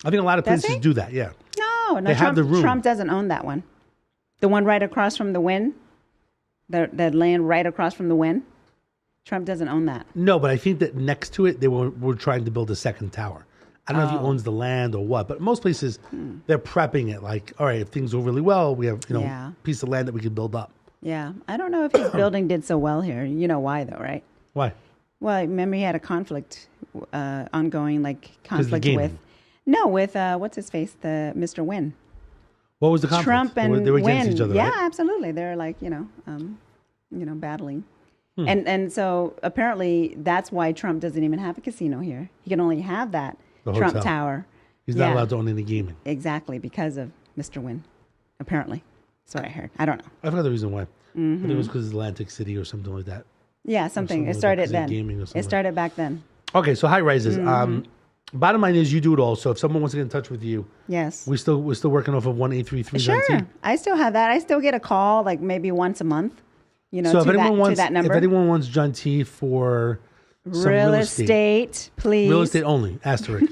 Speaker 1: I think a lot of
Speaker 3: Does
Speaker 1: places
Speaker 3: he?
Speaker 1: do that, yeah.
Speaker 3: No,
Speaker 1: They have
Speaker 3: Trump,
Speaker 1: the room.
Speaker 3: Trump doesn't own that one. The one right across from the Wynn, the land right across from the Wynn, Trump doesn't own that.
Speaker 1: No, but I think that next to it, they were trying to build a second tower. I don't know if
Speaker 3: Oh.
Speaker 1: he owns the land or what, but most places, they're prepping it like, all right, if things go really well, we have,
Speaker 3: Yeah.
Speaker 1: a piece of land that we can build up.
Speaker 3: Yeah, I don't know if his building did so well here. You know why though, right?
Speaker 1: Why?
Speaker 3: Well, remember he had a conflict, ongoing conflict
Speaker 1: gaming.
Speaker 3: with what's his face, the Mr. Wynn.
Speaker 1: What was the conflict?
Speaker 3: Trump and
Speaker 1: they were against
Speaker 3: Wynn.
Speaker 1: each other,
Speaker 3: Yeah,
Speaker 1: right?
Speaker 3: absolutely. They're like battling,
Speaker 1: Hmm.
Speaker 3: and so apparently that's why Trump doesn't even have a casino here. He can only have that
Speaker 1: The
Speaker 3: Trump
Speaker 1: hotel.
Speaker 3: Tower.
Speaker 1: He's not
Speaker 3: Yeah.
Speaker 1: allowed to own any gaming.
Speaker 3: Exactly because of Mr. Wynn. Apparently, that's what I heard. I don't know.
Speaker 1: I forgot the reason why. I think
Speaker 3: Mm-hmm.
Speaker 1: it was because of Atlantic City or something like that.
Speaker 3: Yeah, something.
Speaker 1: something
Speaker 3: It
Speaker 1: like that,
Speaker 3: started
Speaker 1: 'cause of
Speaker 3: then.
Speaker 1: gaming or
Speaker 3: It
Speaker 1: something.
Speaker 3: started back then.
Speaker 1: Okay, so high rises.
Speaker 3: Mm-hmm.
Speaker 1: Bottom line is you do it all. So if someone wants to get in touch with you,
Speaker 3: Yes.
Speaker 1: we're still working off of 1-833
Speaker 3: Sure.
Speaker 1: Gentil.
Speaker 3: I still have that. I still get a call like maybe once a month.
Speaker 1: So if
Speaker 3: to
Speaker 1: anyone wants,
Speaker 3: that number.
Speaker 1: if anyone wants John T for some
Speaker 3: real estate, please.
Speaker 1: real estate only, asterisk.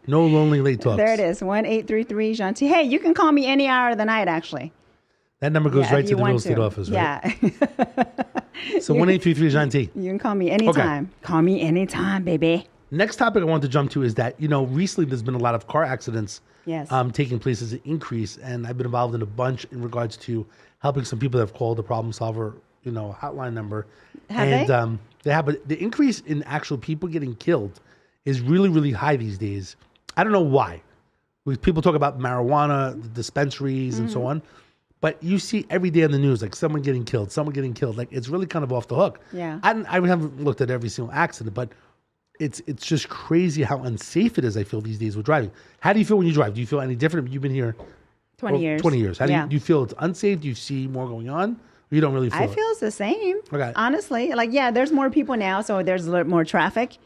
Speaker 1: No lonely late talks.
Speaker 3: There it is. 1-833 Gentil. Hey, you can call me any hour of the night. Actually,
Speaker 1: That number goes
Speaker 3: Yeah,
Speaker 1: right
Speaker 3: if
Speaker 1: to
Speaker 3: you
Speaker 1: the
Speaker 3: want
Speaker 1: real estate office, right?
Speaker 3: Yeah.
Speaker 1: So 1-833 John T.
Speaker 3: You can call me anytime. Call me anytime, baby.
Speaker 1: Next topic I want to jump to is that recently there's been a lot of car accidents
Speaker 3: Yes.
Speaker 1: taking place as an increase, and I've been involved in a bunch in regards to helping some people that have called the Problem Solver hotline number.
Speaker 3: Have
Speaker 1: and
Speaker 3: they?
Speaker 1: They have, but the increase in actual people getting killed is really, really high these days. I don't know why. People talk about marijuana, the dispensaries, and
Speaker 3: Mm-hmm.
Speaker 1: so on. But you see every day on the news, like someone getting killed. Like it's really kind of off the hook.
Speaker 3: Yeah.
Speaker 1: I haven't looked at every single accident, but it's just crazy how unsafe it is. I feel these days with driving. How do you feel when you drive? Do you feel any different? You've been here
Speaker 3: 20 years.
Speaker 1: 20 years. How
Speaker 3: Yeah.
Speaker 1: do you feel it's unsafe? Do you see more going on? Or you don't really feel
Speaker 3: I
Speaker 1: it?
Speaker 3: feel it's the same.
Speaker 1: Okay.
Speaker 3: Honestly, there's more people now, so there's a little more traffic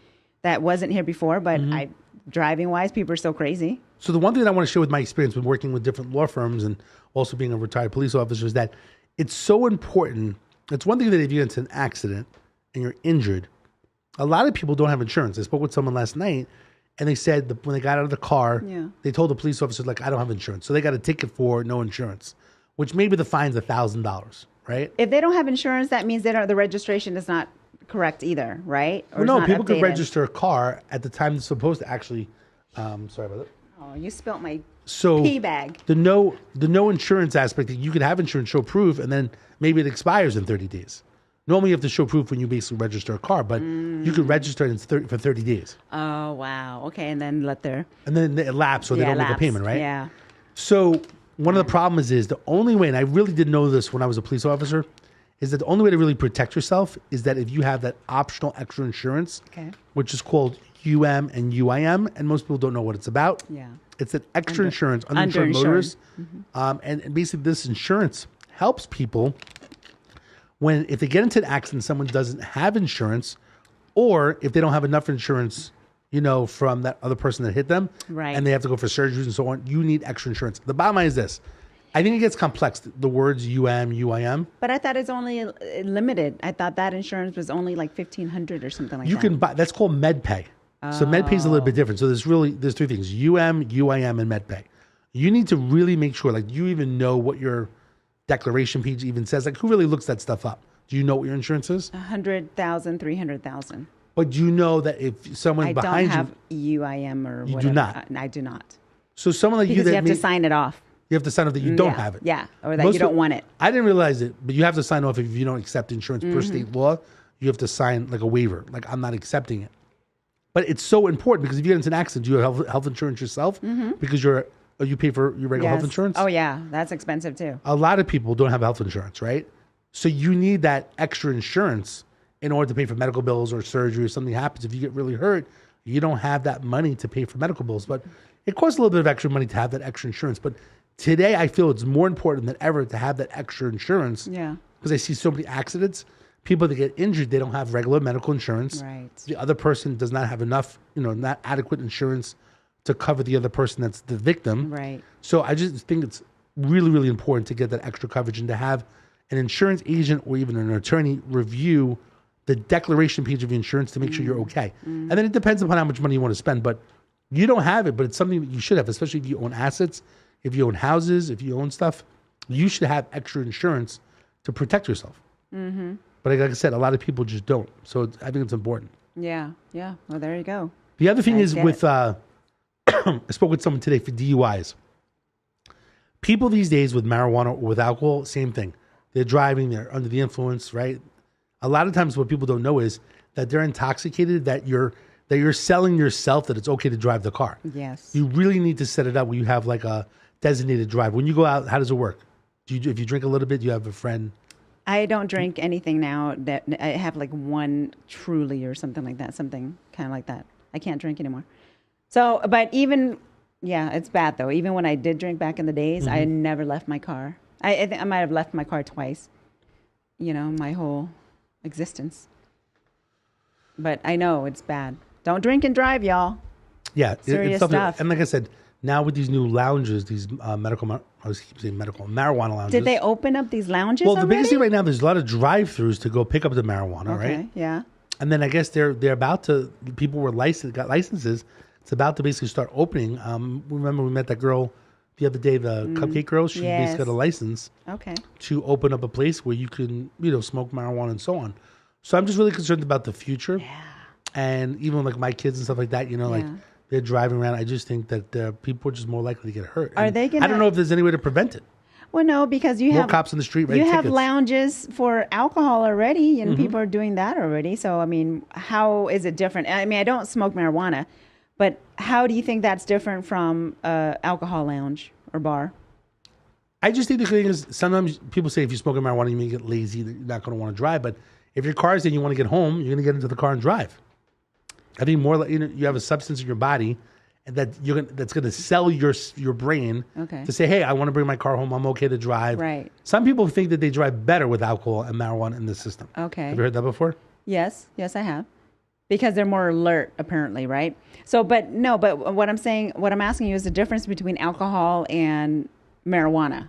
Speaker 3: that wasn't here before. But
Speaker 1: Mm-hmm.
Speaker 3: driving wise, people are so crazy.
Speaker 1: So the one thing that I want to share with my experience with working with different law firms and also being a retired police officer is that it's so important. It's one thing that if you get into an accident and you're injured, a lot of people don't have insurance. I spoke with someone last night and they said that when they got out of the car,
Speaker 3: Yeah.
Speaker 1: they told the police officer, like, I don't have insurance. So they got a ticket for no insurance, which maybe the fine's $1,000, right?
Speaker 3: If they don't have insurance, that means the registration is not correct either, right? Or
Speaker 1: Well,
Speaker 3: it's
Speaker 1: no,
Speaker 3: not
Speaker 1: people could
Speaker 3: updated.
Speaker 1: register a car at the time it's supposed to actually, sorry about that.
Speaker 3: Oh, you spilt my
Speaker 1: So
Speaker 3: pee bag.
Speaker 1: the no insurance aspect, that you could have insurance, show proof, and then maybe it expires in 30 days. Normally, you have to show proof when you basically register a car, but you could register it for 30 days,
Speaker 3: Oh, wow. Okay, and then let their
Speaker 1: and then it lapses, so they don't make a
Speaker 3: lapse.
Speaker 1: payment, right?
Speaker 3: Yeah.
Speaker 1: So one of the problems is the only way, and I really didn't know this when I was a police officer, is that the only way to really protect yourself is that if you have that optional extra insurance,
Speaker 3: Okay.
Speaker 1: which is called UM and UIM, and most people don't know what it's about.
Speaker 3: Yeah.
Speaker 1: It's an extra insurance, uninsured
Speaker 3: underinsured.
Speaker 1: motorists. And basically this insurance helps people when, if they get into an accident, someone doesn't have insurance, or if they don't have enough insurance from that other person that hit them,
Speaker 3: Right.
Speaker 1: and they have to go for surgeries and so on. You need extra insurance. The bottom line is this. I think it gets complex, the words UIM.
Speaker 3: But I thought it's only limited. I thought that insurance was only like $1,500 or something like
Speaker 1: You
Speaker 3: that.
Speaker 1: can buy, that's called MedPay. So MedPay is a little bit different. So there's 3 things, UIM, and MedPay. You need to really make sure, like, you even know what your declaration page even says. Like, who really looks that stuff up? Do you know what your insurance is?
Speaker 3: 100,000, 300,000.
Speaker 1: But you know that if someone
Speaker 3: I don't
Speaker 1: behind
Speaker 3: have
Speaker 1: you,
Speaker 3: UIM or
Speaker 1: You do
Speaker 3: whatever.
Speaker 1: not?
Speaker 3: I do not.
Speaker 1: so someone like
Speaker 3: Because
Speaker 1: that
Speaker 3: you have to
Speaker 1: may-
Speaker 3: sign it off.
Speaker 1: you have to sign off that you don't
Speaker 3: Yeah,
Speaker 1: have it.
Speaker 3: yeah, or that
Speaker 1: Most
Speaker 3: you don't
Speaker 1: of-
Speaker 3: want it.
Speaker 1: I didn't realize it, but you have to sign off if you don't accept insurance per
Speaker 3: Mm-hmm.
Speaker 1: state law. You have to sign like a waiver, like I'm not accepting it. But it's so important because if you get into an accident, do you have health insurance yourself? Because you pay for your regular health
Speaker 3: Mm-hmm. Yes.
Speaker 1: insurance.
Speaker 3: Oh, yeah. That's expensive too.
Speaker 1: A lot of people don't have health insurance, right? So you need that extra insurance in order to pay for medical bills or surgery or something happens. If you get really hurt, you don't have that money to pay for medical bills. But it costs a little bit of extra money to have that extra insurance. But today I feel it's more important than ever to have that extra insurance.
Speaker 3: Yeah.
Speaker 1: Because I see so many accidents. People that get injured, they don't have regular medical insurance.
Speaker 3: Right.
Speaker 1: The other person does not have enough, not adequate insurance to cover the other person that's the victim.
Speaker 3: Right.
Speaker 1: So I just think it's really, really important to get that extra coverage and to have an insurance agent or even an attorney review the declaration page of your insurance to make sure you're okay. And then it depends upon how much money you want to spend, but you don't have it, but it's something that you should have, especially if you own assets, if you own houses, if you own stuff, you should have extra insurance to protect yourself. But like I said, a lot of people just don't. So I think it's important.
Speaker 3: Yeah. Yeah. Well, there you go.
Speaker 1: The other thing
Speaker 3: I
Speaker 1: is
Speaker 3: get
Speaker 1: with, I spoke with someone today for DUIs. People these days with marijuana or with alcohol, same thing. They're driving, they're under the influence, right? A lot of times what people don't know is that they're intoxicated, that you're selling yourself that it's okay to drive the car.
Speaker 3: Yes.
Speaker 1: You really need to set it up where you have like a designated driver. When you go out, how does it work? If you drink a little bit, you have a friend.
Speaker 3: I don't drink anything now. That I have like one Truly or something like that. Something kind of like that. I can't drink anymore. So, but even, yeah, it's bad though. Even when I did drink back in the days, I never left my car. I think I might have left my car twice, my whole existence. But I know it's bad. Don't drink and drive, y'all.
Speaker 1: Yeah,
Speaker 3: Serious
Speaker 1: something-
Speaker 3: stuff.
Speaker 1: And like I said, now with these new lounges, these marijuana lounges.
Speaker 3: Did they open up these lounges
Speaker 1: Well, the
Speaker 3: already?
Speaker 1: biggest thing right now, there's a lot of drive-throughs to go pick up the marijuana,
Speaker 3: Okay,
Speaker 1: right?
Speaker 3: yeah.
Speaker 1: And then I guess they're about to. People got licenses. It's about to basically start opening. Remember we met that girl the other day, the cupcake girl. She
Speaker 3: Yes.
Speaker 1: basically got a license
Speaker 3: Okay.
Speaker 1: to open up a place where you can, smoke marijuana and so on. So I'm just really concerned about the future.
Speaker 3: Yeah.
Speaker 1: And even like my kids and stuff like that, like
Speaker 3: Yeah.
Speaker 1: they're driving around. I just think that people are just more likely to get hurt.
Speaker 3: Are
Speaker 1: And
Speaker 3: they
Speaker 1: I
Speaker 3: gonna-
Speaker 1: don't know if there's any way to prevent it.
Speaker 3: Well, no, because you
Speaker 1: More
Speaker 3: have
Speaker 1: cops on the street
Speaker 3: You
Speaker 1: writing
Speaker 3: have
Speaker 1: tickets.
Speaker 3: lounges for alcohol already,
Speaker 1: Mm-hmm.
Speaker 3: and people are doing that already. So, I mean, how is it different? I mean, I don't smoke marijuana, but how do you think that's different from alcohol lounge or bar?
Speaker 1: I just think the thing is sometimes people say if you smoke marijuana, you may get lazy, that you're not going to want to drive. But if your car's in, you want to get home, you're going to get into the car and drive. I think more like you have a substance in your body and that's going to sell your brain
Speaker 3: Okay.
Speaker 1: to say, hey, I want to bring my car home. I'm okay to drive.
Speaker 3: Right.
Speaker 1: Some people think that they drive better with alcohol and marijuana in the system.
Speaker 3: Okay.
Speaker 1: Have you heard that before?
Speaker 3: Yes, I have. Because they're more alert, apparently, right? So, but what I'm asking you is the difference between alcohol and marijuana.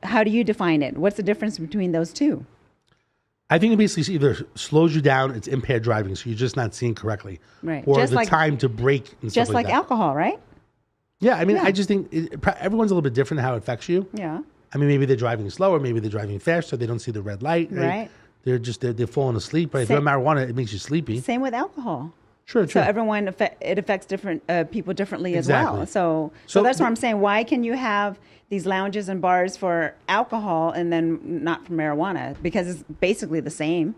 Speaker 3: How do you define it? What's the difference between those two?
Speaker 1: I think it basically either slows you down, it's impaired driving, so you're just not seeing correctly.
Speaker 3: Right.
Speaker 1: Or
Speaker 3: Just
Speaker 1: the
Speaker 3: like-
Speaker 1: time to brake and stuff
Speaker 3: Just like
Speaker 1: that.
Speaker 3: alcohol, right?
Speaker 1: Yeah, I mean,
Speaker 3: Yeah.
Speaker 1: I just think everyone's a little bit different how it affects you.
Speaker 3: Yeah.
Speaker 1: I mean, maybe they're driving slower, maybe they're driving faster, they don't see the red light.
Speaker 3: Right.
Speaker 1: They're falling asleep. Right? If you have marijuana, it makes you sleepy.
Speaker 3: Same with alcohol.
Speaker 1: Sure,
Speaker 3: So
Speaker 1: sure.
Speaker 3: everyone it affects different people differently as
Speaker 1: Exactly.
Speaker 3: well. So
Speaker 1: So
Speaker 3: that's what
Speaker 1: the-
Speaker 3: I'm saying. Why can you have these lounges and bars for alcohol and then not for marijuana? Because it's basically the same.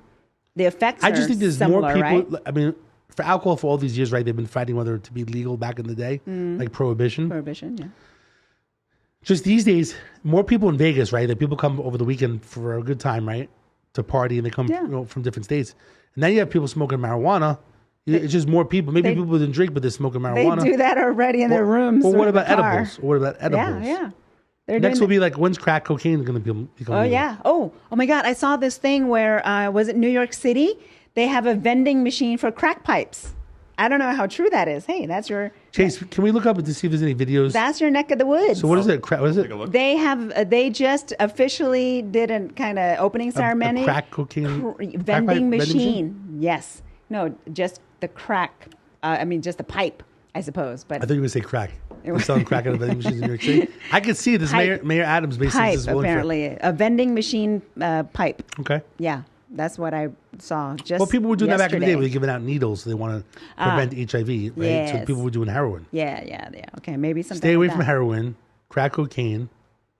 Speaker 3: The effects.
Speaker 1: I just
Speaker 3: are
Speaker 1: think there's
Speaker 3: similar,
Speaker 1: more people.
Speaker 3: Right?
Speaker 1: I mean, for alcohol for all these years, right? They've been fighting whether to be legal back in the day, like prohibition.
Speaker 3: Prohibition. Yeah.
Speaker 1: Just these days, more people in Vegas, right? That people come over the weekend for a good time, right? To party, and they come
Speaker 3: Yeah.
Speaker 1: from different states. And now you have people smoking marijuana. It's just more people. Maybe
Speaker 3: they-
Speaker 1: people didn't drink, but they're smoking
Speaker 3: They
Speaker 1: marijuana.
Speaker 3: do that already in their rooms.
Speaker 1: Well, what
Speaker 3: or
Speaker 1: about
Speaker 3: the car.
Speaker 1: edibles? What about edibles?
Speaker 3: Yeah. They're
Speaker 1: Next
Speaker 3: doing
Speaker 1: will be like, when's crack cocaine going to become
Speaker 3: Oh
Speaker 1: legal?
Speaker 3: yeah. Oh my God! I saw this thing where was it New York City? They have a vending machine for crack pipes. I don't know how true that is. Hey, that's your
Speaker 1: Chase, can we look up to see if there's any videos?
Speaker 3: that's your neck of the woods.
Speaker 1: So what is it? What is it?
Speaker 4: Take a look.
Speaker 3: They just officially did a kind of opening ceremony.
Speaker 1: A crack cocaine
Speaker 3: Vending machine. Yes. No, just the crack. Just the pipe, I suppose. But
Speaker 1: I thought you were going to say crack. They're selling crack at a vending machine in New York City. I could see this.
Speaker 3: Pipe.
Speaker 1: Mayor Adams basically
Speaker 3: pipe,
Speaker 1: is willing
Speaker 3: apparently. A vending machine pipe.
Speaker 1: Okay.
Speaker 3: Yeah. That's what I saw just
Speaker 1: Well, people were doing that back in the day
Speaker 3: yesterday.
Speaker 1: where they giving out needles. So they want to prevent HIV, right? So
Speaker 3: yes.
Speaker 1: people were doing heroin.
Speaker 3: Yeah. Okay, maybe something
Speaker 1: Stay away
Speaker 3: like
Speaker 1: from
Speaker 3: that.
Speaker 1: heroin, crack cocaine.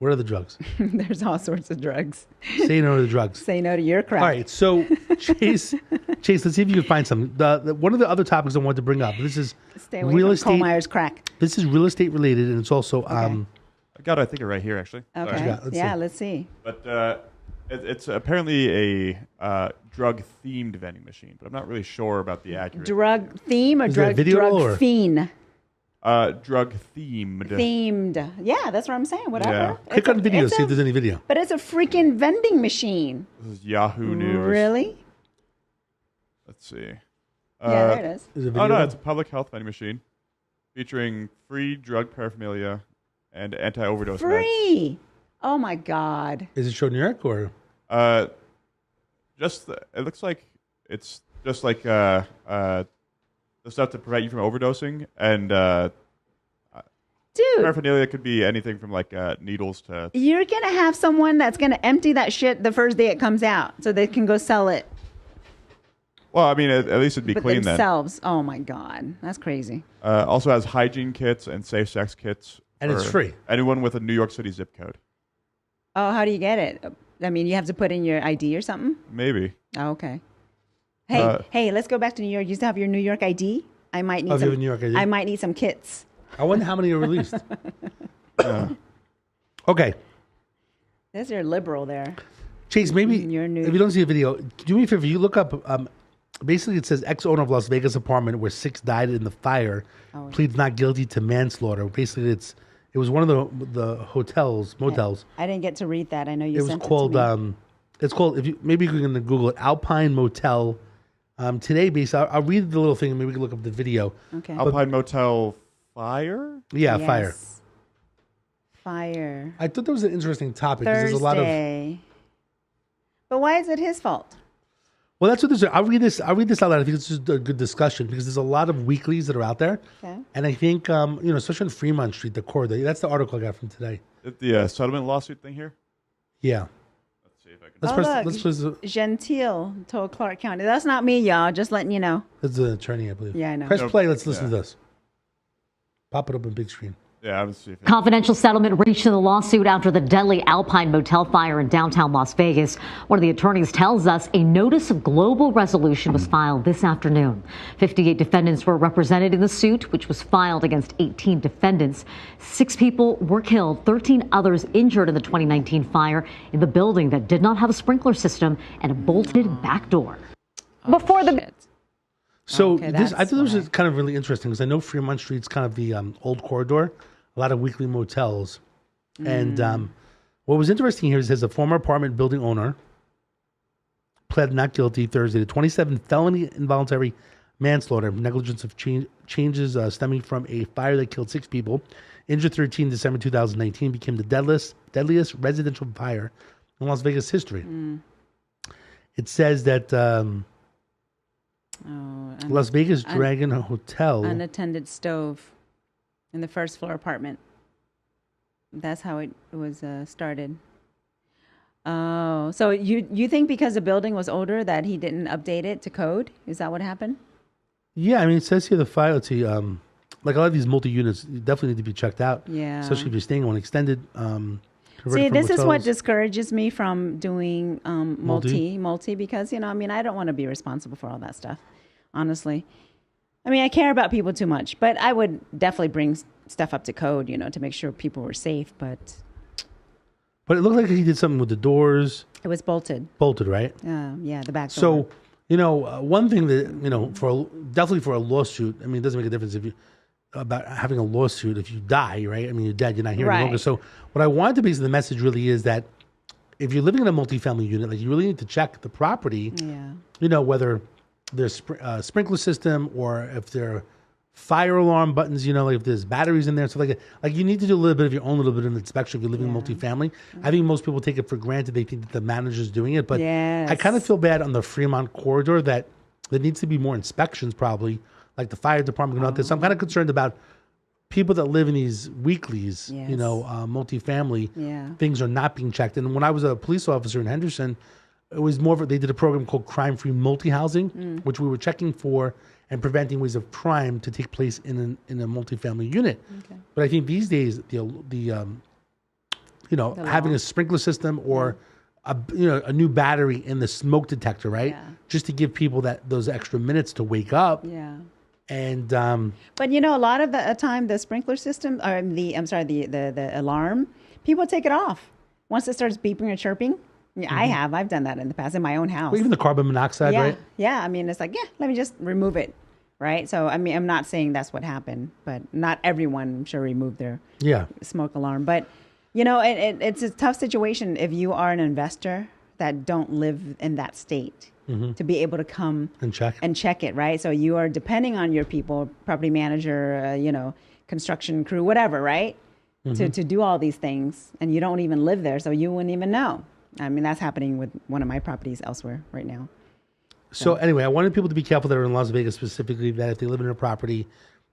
Speaker 1: What are the drugs?
Speaker 3: There's all sorts of drugs.
Speaker 1: Say no to the drugs.
Speaker 3: Say no to your crack.
Speaker 1: All right, so Chase, let's see if you can find something. One of the other topics I wanted to bring up. This is
Speaker 3: Stay away
Speaker 1: real
Speaker 3: from
Speaker 1: estate.
Speaker 3: Cole Myers crack.
Speaker 1: This is real estate related, and it's also
Speaker 4: I got it, I think, right here, actually.
Speaker 3: Okay.
Speaker 1: Yeah, let's see.
Speaker 3: Let's see.
Speaker 4: But it's apparently a drug-themed vending machine, but I'm not really sure about the accurate.
Speaker 3: Drug theme or
Speaker 1: Is there a
Speaker 3: drug
Speaker 1: video
Speaker 3: drug
Speaker 1: or-
Speaker 3: fiend?
Speaker 4: Drug-themed.
Speaker 3: Themed. Yeah, that's what I'm saying. Whatever.
Speaker 4: Yeah.
Speaker 1: click on the video, see if there's any video.
Speaker 3: But it's a freaking vending machine.
Speaker 4: This is Yahoo News.
Speaker 3: Really?
Speaker 4: Let's see.
Speaker 3: Yeah, there it is.
Speaker 1: Is there a video?
Speaker 4: Oh, no, it's a public health vending machine featuring free drug paraphernalia and anti-overdose meds.
Speaker 3: Free. Oh my God.
Speaker 1: Is it show New York or?
Speaker 4: It looks like it's just like the stuff to prevent you from overdosing, and
Speaker 3: Dude,
Speaker 4: paraphernalia could be anything from like needles to.
Speaker 3: you're going to have someone that's going to empty that shit the first day it comes out so they can go sell it
Speaker 4: Well, I mean, at least it'd be
Speaker 3: with
Speaker 4: clean then.
Speaker 3: themselves. Oh my God. That's crazy.
Speaker 4: Also has hygiene kits and safe sex kits.
Speaker 1: And it's
Speaker 4: for
Speaker 1: free.
Speaker 4: Anyone with a New York City zip code.
Speaker 3: Oh, how do you get it? I mean, you have to put in your ID or something?
Speaker 4: Maybe.
Speaker 3: Oh, okay. Hey, let's go back to New York. You still have your New York ID? I might need
Speaker 1: Oh, if you
Speaker 3: some.
Speaker 1: have a New York ID?
Speaker 3: I might need some kits.
Speaker 1: I wonder how many are released. Okay,
Speaker 3: There's your liberal there.
Speaker 1: Chase. Maybe
Speaker 3: You're new.
Speaker 1: if you don't see a video, do me a favor. You look up. Basically, it says ex-owner of Las Vegas apartment where 6 died in the fire pleads not guilty to manslaughter. Basically, it was one of the motels.
Speaker 3: I didn't get to read that. I know you
Speaker 1: It was
Speaker 3: sent
Speaker 1: called.
Speaker 3: it to me.
Speaker 1: It's called. If you maybe you can Google it, Alpine Motel. Today, basically, I'll read the little thing and maybe we can look up the video.
Speaker 3: Okay.
Speaker 4: Alpine Motel Fire?
Speaker 1: Yeah,
Speaker 3: Yes.
Speaker 1: fire.
Speaker 3: Fire.
Speaker 1: I thought that was an interesting topic because there's a lot of.
Speaker 3: Thursday. But why is it his fault?
Speaker 1: Well, that's what there's. I'll read this out loud. I think it's just a good discussion because there's a lot of weeklies that are out there,
Speaker 3: Okay.
Speaker 1: and I think especially on Fremont Street, the corridor. That's the article I got from today.
Speaker 4: The settlement lawsuit thing here?
Speaker 1: Yeah.
Speaker 4: Let's see if I can.
Speaker 1: Let's
Speaker 3: Oh,
Speaker 1: press.
Speaker 3: look.
Speaker 1: Let's press.
Speaker 3: Gentile told Clark County. That's not me, y'all. Just letting you know.
Speaker 1: That's the attorney, I believe.
Speaker 3: Yeah, I know.
Speaker 1: Press
Speaker 4: No,
Speaker 1: play. Let's listen
Speaker 4: yeah.
Speaker 1: to this. Pop it up on big screen.
Speaker 4: Yeah, let's see if I
Speaker 5: Confidential settlement reached in the lawsuit after the deadly Alpine Motel fire in downtown Las Vegas. One of the attorneys tells us a notice of global resolution was filed this afternoon. 58 defendants were represented in the suit, which was filed against 18 defendants. 6 people were killed, 13 others injured in the 2019 fire in the building that did not have a sprinkler system and a bolted back door. Before the
Speaker 3: Shit.
Speaker 1: So
Speaker 3: Okay,
Speaker 1: this, I
Speaker 3: that's
Speaker 1: thought this
Speaker 3: why.
Speaker 1: was kind of really interesting because I know Fremont Street's kind of the old corridor, a lot of weekly motels, and what was interesting here is his a former apartment building owner pled not guilty Thursday to 27 felony involuntary manslaughter, negligence of changes stemming from a fire that killed 6 people, injured 13 December 2019, became the deadliest residential fire in Las Vegas history. It says that Las Vegas Dragon Hotel.
Speaker 3: Unattended stove in the first floor apartment. That's how it was started. Oh, so you think because the building was older that he didn't update it to code? Is that what happened?
Speaker 1: Yeah, I mean, it says here the file. Let's see, like a lot of these multi-units definitely need to be checked out.
Speaker 3: Yeah.
Speaker 1: Especially if you're staying on extended.
Speaker 3: See, this is what discourages me from doing multi because, I don't want to be responsible for all that stuff, honestly. I mean, I care about people too much, but I would definitely bring stuff up to code, to make sure people were safe, but
Speaker 1: But it looked like he did something with the doors,
Speaker 3: it was bolted.
Speaker 1: right?
Speaker 3: Yeah, the back door.
Speaker 1: So, one thing that, definitely for a lawsuit, I mean, it doesn't make a difference about having a lawsuit if you die, right? I mean, you're dead, you're not here any longer.
Speaker 3: Right.
Speaker 1: So what I wanted to basically, the message really is that if you're living in a multifamily unit, like you really need to check the property,
Speaker 3: Yeah.
Speaker 1: whether their sprinkler system or if there are fire alarm buttons, like if there's batteries in there, stuff like that. Like you need to do a little bit of your own little bit of inspection if you're living in multifamily. I think most people take it for granted. They think that the manager's doing it, but I kind of feel bad on the Fremont corridor that there needs to be more inspections probably, like the fire department going out there. So I'm kind of concerned about people that live in these weeklies, multifamily, things are not being checked. And when I was a police officer in Henderson, it was more of they did a program called Crime-Free Multi-Housing, which we were checking for and preventing ways of crime to take place in a multifamily unit. Okay. But I think these days, having a sprinkler system or a new battery in the smoke detector, right? Yeah. Just to give people those extra minutes to wake up. Yeah. And
Speaker 3: but a lot of the time the sprinkler system or the alarm, people take it off once it starts beeping or chirping. Yeah, I've done that in the past in my own house.
Speaker 1: Well, even the carbon monoxide, right?
Speaker 3: Yeah. I mean, it's like, let me just remove it, right? So, I mean, I'm not saying that's what happened, but not everyone, I'm sure, removed their smoke alarm. But, it's a tough situation if you are an investor that don't live in that state to be able to come and check it, right? So you are depending on your people, property manager, construction crew, whatever, right? To do all these things, and you don't even live there, so you wouldn't even know. I mean, that's happening with one of my properties elsewhere right now.
Speaker 1: So anyway, I wanted people to be careful that are in Las Vegas specifically, that if they live in a property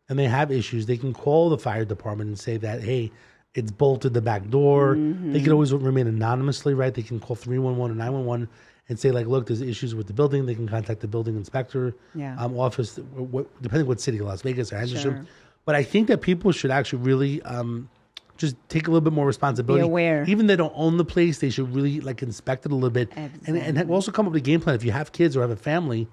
Speaker 1: and they have issues, they can call the fire department and say that, hey, it's bolted the back door. They can always remain anonymously, right? They can call 311 or 911 and say, like, look, there's issues with the building. They can contact the building inspector office, depending what city, Las Vegas or Henderson. Sure. But I think that people should actually really just take a little bit more responsibility.
Speaker 3: Be aware.
Speaker 1: Even if they don't own the place, they should really inspect it a little bit. Exactly. And also come up with a game plan. If you have kids or have a family,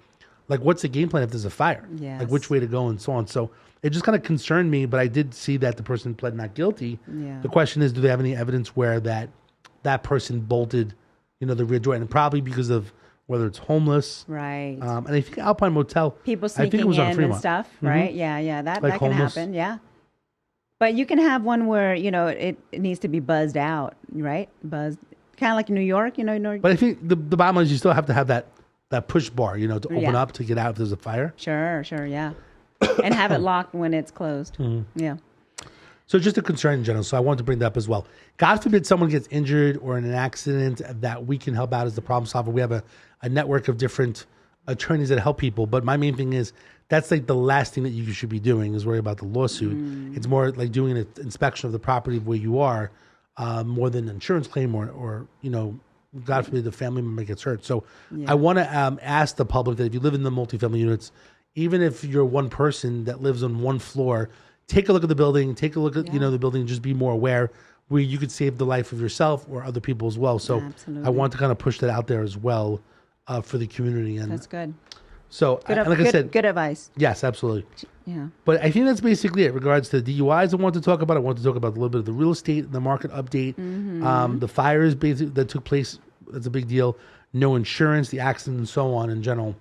Speaker 1: what's the game plan if there's a fire?
Speaker 3: Yes.
Speaker 1: Like which way to go and so on. So it just kind of concerned me, but I did see that the person pled not guilty. Yeah. The question is, do they have any evidence where that person bolted, the rear door? And probably because of whether it's homeless.
Speaker 3: Right.
Speaker 1: And I think Alpine Motel.
Speaker 3: People sneaking in and stuff, right? Yeah. That can happen, yeah. But you can have one where, it needs to be buzzed out, right? Buzzed. Kind of like New York,
Speaker 1: But I think the bottom line is you still have to have that push bar, to open up to get out if there's a fire.
Speaker 3: Sure, yeah. And have it locked when it's closed. Yeah.
Speaker 1: So just a concern in general. So I wanted to bring that up as well. God forbid someone gets injured or in an accident, that we can help out as the problem solver. We have a network of different attorneys that help people. But my main thing is, that's the last thing that you should be doing is worry about the lawsuit. It's more like doing an inspection of the property of where you are, more than an insurance claim or God forbid the family member gets hurt. So I want to ask the public that if you live in the multifamily units, even if you're one person that lives on one floor, take a look at the building, take a look at the building, just be more aware where you could save the life of yourself or other people as well. So I want to kind of push that out there as well for the community. And
Speaker 3: that's good.
Speaker 1: So,
Speaker 3: like I said, good advice.
Speaker 1: Yes, absolutely.
Speaker 3: Yeah.
Speaker 1: But I think that's basically it. Regards to DUIs, I want to talk about. I want to talk about a little bit of the real estate, the market update, the fires that took place. That's a big deal. No insurance, the accident, and so on in general.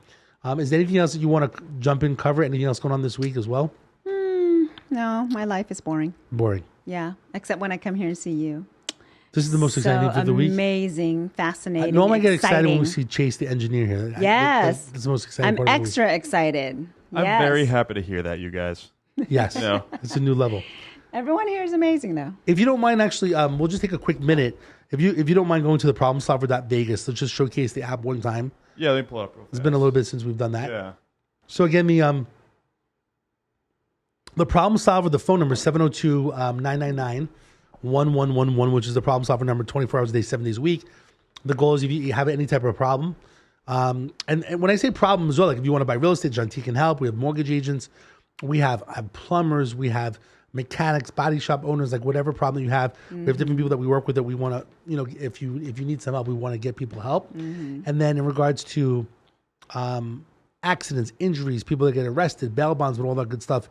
Speaker 1: Is there anything else that you want to jump in, cover? Anything else going on this week as well?
Speaker 3: No, my life is boring.
Speaker 1: Boring.
Speaker 3: Yeah, except when I come here and see you.
Speaker 1: This is the most exciting thing of the week.
Speaker 3: Amazing, fascinating.
Speaker 1: Normally I get excited when we see Chase, the engineer here.
Speaker 3: Yes.
Speaker 1: That's the most exciting part
Speaker 3: I'm
Speaker 1: of the
Speaker 3: extra excited.
Speaker 4: I'm very happy to hear that, you guys.
Speaker 1: Yes. It's a new level.
Speaker 3: Everyone here is amazing, though.
Speaker 1: If you don't mind, actually, we'll just take a quick minute. If you don't mind going to the problemsolver.vegas, let's just showcase the app one time.
Speaker 4: Yeah, let me pull it up real fast.
Speaker 1: It's been a little bit since we've done that.
Speaker 4: Yeah.
Speaker 1: So again, the problem solver, the phone number is 702-999-1111, which is the problem solver number 24 hours a day, 7 days a week. The goal is if you have any type of problem. And when I say problem as well, like if you want to buy real estate, John T can help. We have mortgage agents. We have plumbers. We have mechanics, body shop owners, like whatever problem you have. We have different people that we work with that we want to, if you need some help, we want to get people help. And then in regards to accidents, injuries, people that get arrested, bail bonds, and all that good stuff,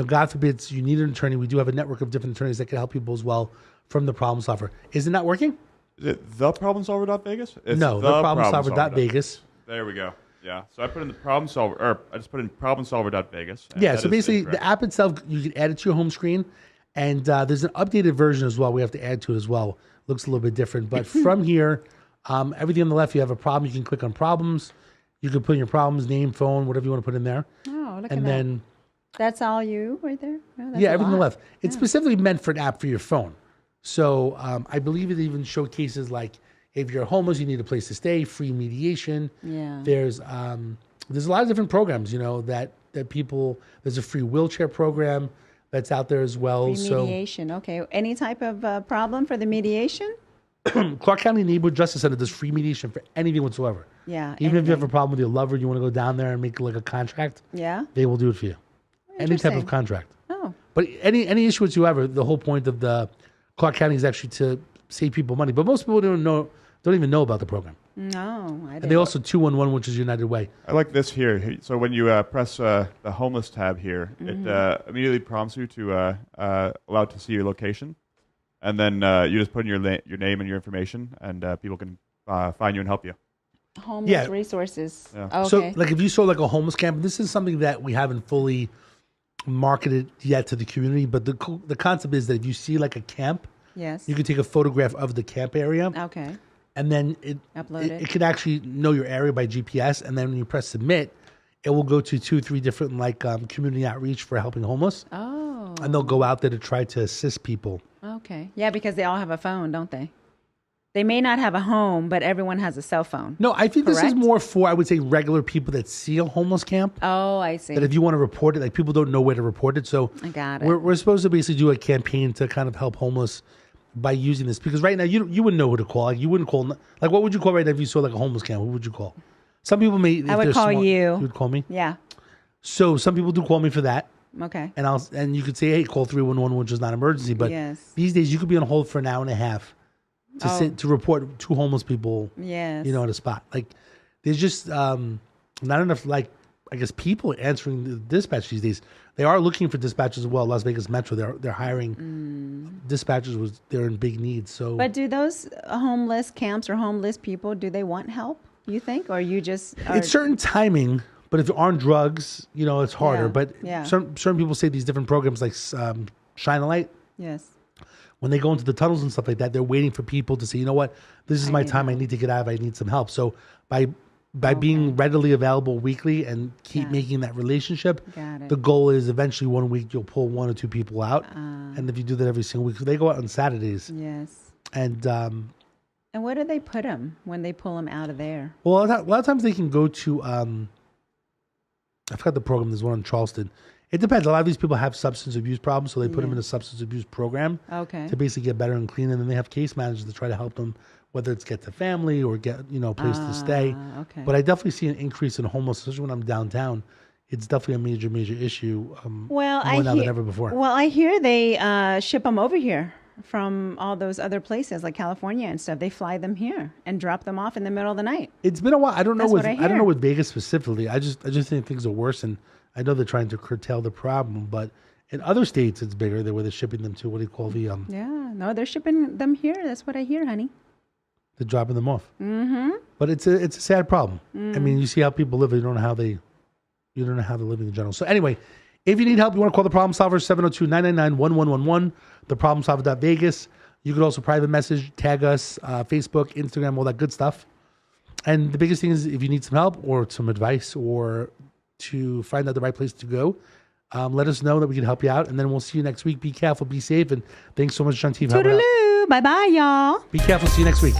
Speaker 1: God forbid you need an attorney. We do have a network of different attorneys that can help people as well from the problem solver. Is it not working?
Speaker 4: Is it theproblemsolver.vegas?
Speaker 1: No, theproblemsolver.vegas.
Speaker 4: There we go. Yeah. So I put in the problem solver, or I just put in problemsolver.vegas.
Speaker 1: Yeah. So basically, the app itself, you can add it to your home screen, and there's an updated version as well. We have to add to it as well. Looks a little bit different, but from here, everything on the left, you have a problem. You can click on problems. You could put in your problems, name, phone, whatever you want to put in there.
Speaker 3: Oh, look at
Speaker 1: And
Speaker 3: that.
Speaker 1: then,
Speaker 3: That's all you right there? Oh, that's
Speaker 1: yeah,
Speaker 3: a
Speaker 1: everything
Speaker 3: lot.
Speaker 1: left. It's specifically meant for an app for your phone. So I believe it even showcases like if you're homeless, you need a place to stay, free mediation.
Speaker 3: Yeah.
Speaker 1: There's a lot of different programs, that people. There's a free wheelchair program that's out there as well.
Speaker 3: Free
Speaker 1: So
Speaker 3: mediation. Okay. Any type of problem for the mediation?
Speaker 1: Clark County Neighborhood Justice Center does free mediation for anything whatsoever.
Speaker 3: Yeah.
Speaker 1: Even if you have a
Speaker 3: anything.
Speaker 1: problem with your lover, you want to go down there and make like a contract,
Speaker 3: Yeah.
Speaker 1: they will do it for you. Any type
Speaker 3: Interesting.
Speaker 1: of contract.
Speaker 3: Oh.
Speaker 1: But any issue whatsoever, the whole point of the Clark County is actually to save people money. But most people don't even know about the program.
Speaker 3: No, I didn't.
Speaker 1: And they also 211, which is United Way.
Speaker 4: I like this here. So when you press the homeless tab here, it immediately prompts you to allow to see your location, and then you just put in your name and your information, and people can find you and help you.
Speaker 3: Homeless
Speaker 1: Yeah.
Speaker 3: resources.
Speaker 4: Yeah.
Speaker 3: Okay.
Speaker 1: So, like, if you saw like a homeless camp, this is something that we haven't fully marketed yet to the community. But the concept is that if you see like a camp,
Speaker 3: yes.
Speaker 1: you can take a photograph of the camp area,
Speaker 3: Okay.
Speaker 1: and then
Speaker 3: Upload it.
Speaker 1: it can actually know your area by GPS. And then when you press submit, it will go to 2-3 different like community outreach for helping homeless,
Speaker 3: Oh.
Speaker 1: and they'll go out there to try to assist people.
Speaker 3: Okay. Yeah, because they all have a phone, don't they? They may not have a home, but everyone has a cell phone.
Speaker 1: No, I think this is
Speaker 3: Correct?
Speaker 1: more for, I would say, regular people that see a homeless camp.
Speaker 3: Oh, I see.
Speaker 1: That if you want to report it, like people don't know where to report it. So
Speaker 3: I got it.
Speaker 1: we're supposed to basically do a campaign to kind of help homeless by using this, because right now you wouldn't know who to call. Like you wouldn't call, like what would you call right now if you saw like a homeless camp? Who would you call? Some people may. If
Speaker 3: I would
Speaker 1: they're
Speaker 3: call
Speaker 1: smart,
Speaker 3: you.
Speaker 1: You would call me.
Speaker 3: Yeah.
Speaker 1: So some people do call me for that,
Speaker 3: Okay.
Speaker 1: and you could say, hey, call 311, which is not emergency. But
Speaker 3: Yes.
Speaker 1: these days you could be on hold for an hour and a half to
Speaker 3: Oh.
Speaker 1: to report 2 homeless people.
Speaker 3: Yes.
Speaker 1: At a spot. Like there's just not enough, like, I guess, people answering the dispatch these days. They are looking for dispatchers as well. Las Vegas Metro, they're hiring dispatchers. They're in big need. So
Speaker 3: But do those homeless camps or homeless people, do they want help, you think? Or you just are,
Speaker 1: it's certain timing. But if you're on drugs, it's harder.
Speaker 3: Yeah,
Speaker 1: But
Speaker 3: yeah.
Speaker 1: certain people say these different programs like Shine a Light,
Speaker 3: Yes.
Speaker 1: when they go into the tunnels and stuff like that, they're waiting for people to say, you know what, this is my
Speaker 3: need
Speaker 1: time. I need to get out. I need some help. So by being readily available weekly and keep
Speaker 3: Yeah.
Speaker 1: making that relationship,
Speaker 3: Got it.
Speaker 1: the goal is eventually one week you'll pull 1 or 2 people out. And if you do that every single week, they go out on Saturdays.
Speaker 3: Yes.
Speaker 1: And
Speaker 3: And where do they put them when they pull them out of there?
Speaker 1: well, a lot of times they can go to, I forgot the program. There's one in Charleston. It depends. A lot of these people have substance abuse problems, so they put them in a substance abuse program
Speaker 3: Okay.
Speaker 1: to basically get better and clean. And then they have case managers to try to help them, whether it's get to family or get a place to stay.
Speaker 3: Okay.
Speaker 1: But I definitely see an increase in homeless, especially when I'm downtown. It's definitely a major issue.
Speaker 3: Well,
Speaker 1: more now than ever before.
Speaker 3: Well, I hear they ship them over here from all those other places like California and stuff. They fly them here and drop them off in the middle of the night.
Speaker 1: It's been a while. I don't know
Speaker 3: That's
Speaker 1: with
Speaker 3: what I
Speaker 1: I don't know
Speaker 3: hear.
Speaker 1: with Vegas specifically. I just think things are worse, and I know they're trying to curtail the problem. But in other states, it's bigger. Where they're shipping them to. What do you call the
Speaker 3: Yeah, no, they're shipping them here. That's what I hear, honey.
Speaker 1: They're dropping them off. Mm-hmm. But it's a sad problem. I mean, you see how people live. You don't know how they're living in general. So anyway, if you need help, you want to call the Problem Solver 702-999-1111. The Problem Solver.Vegas. You could also private message, tag us, Facebook, Instagram, all that good stuff. And the biggest thing is if you need some help or some advice or to find out the right place to go, let us know that we can help you out. And then we'll see you next week. Be careful, be safe, and thanks so much, Shantif.
Speaker 3: Toodaloo. Bye-bye, y'all.
Speaker 1: Be careful. See you next week.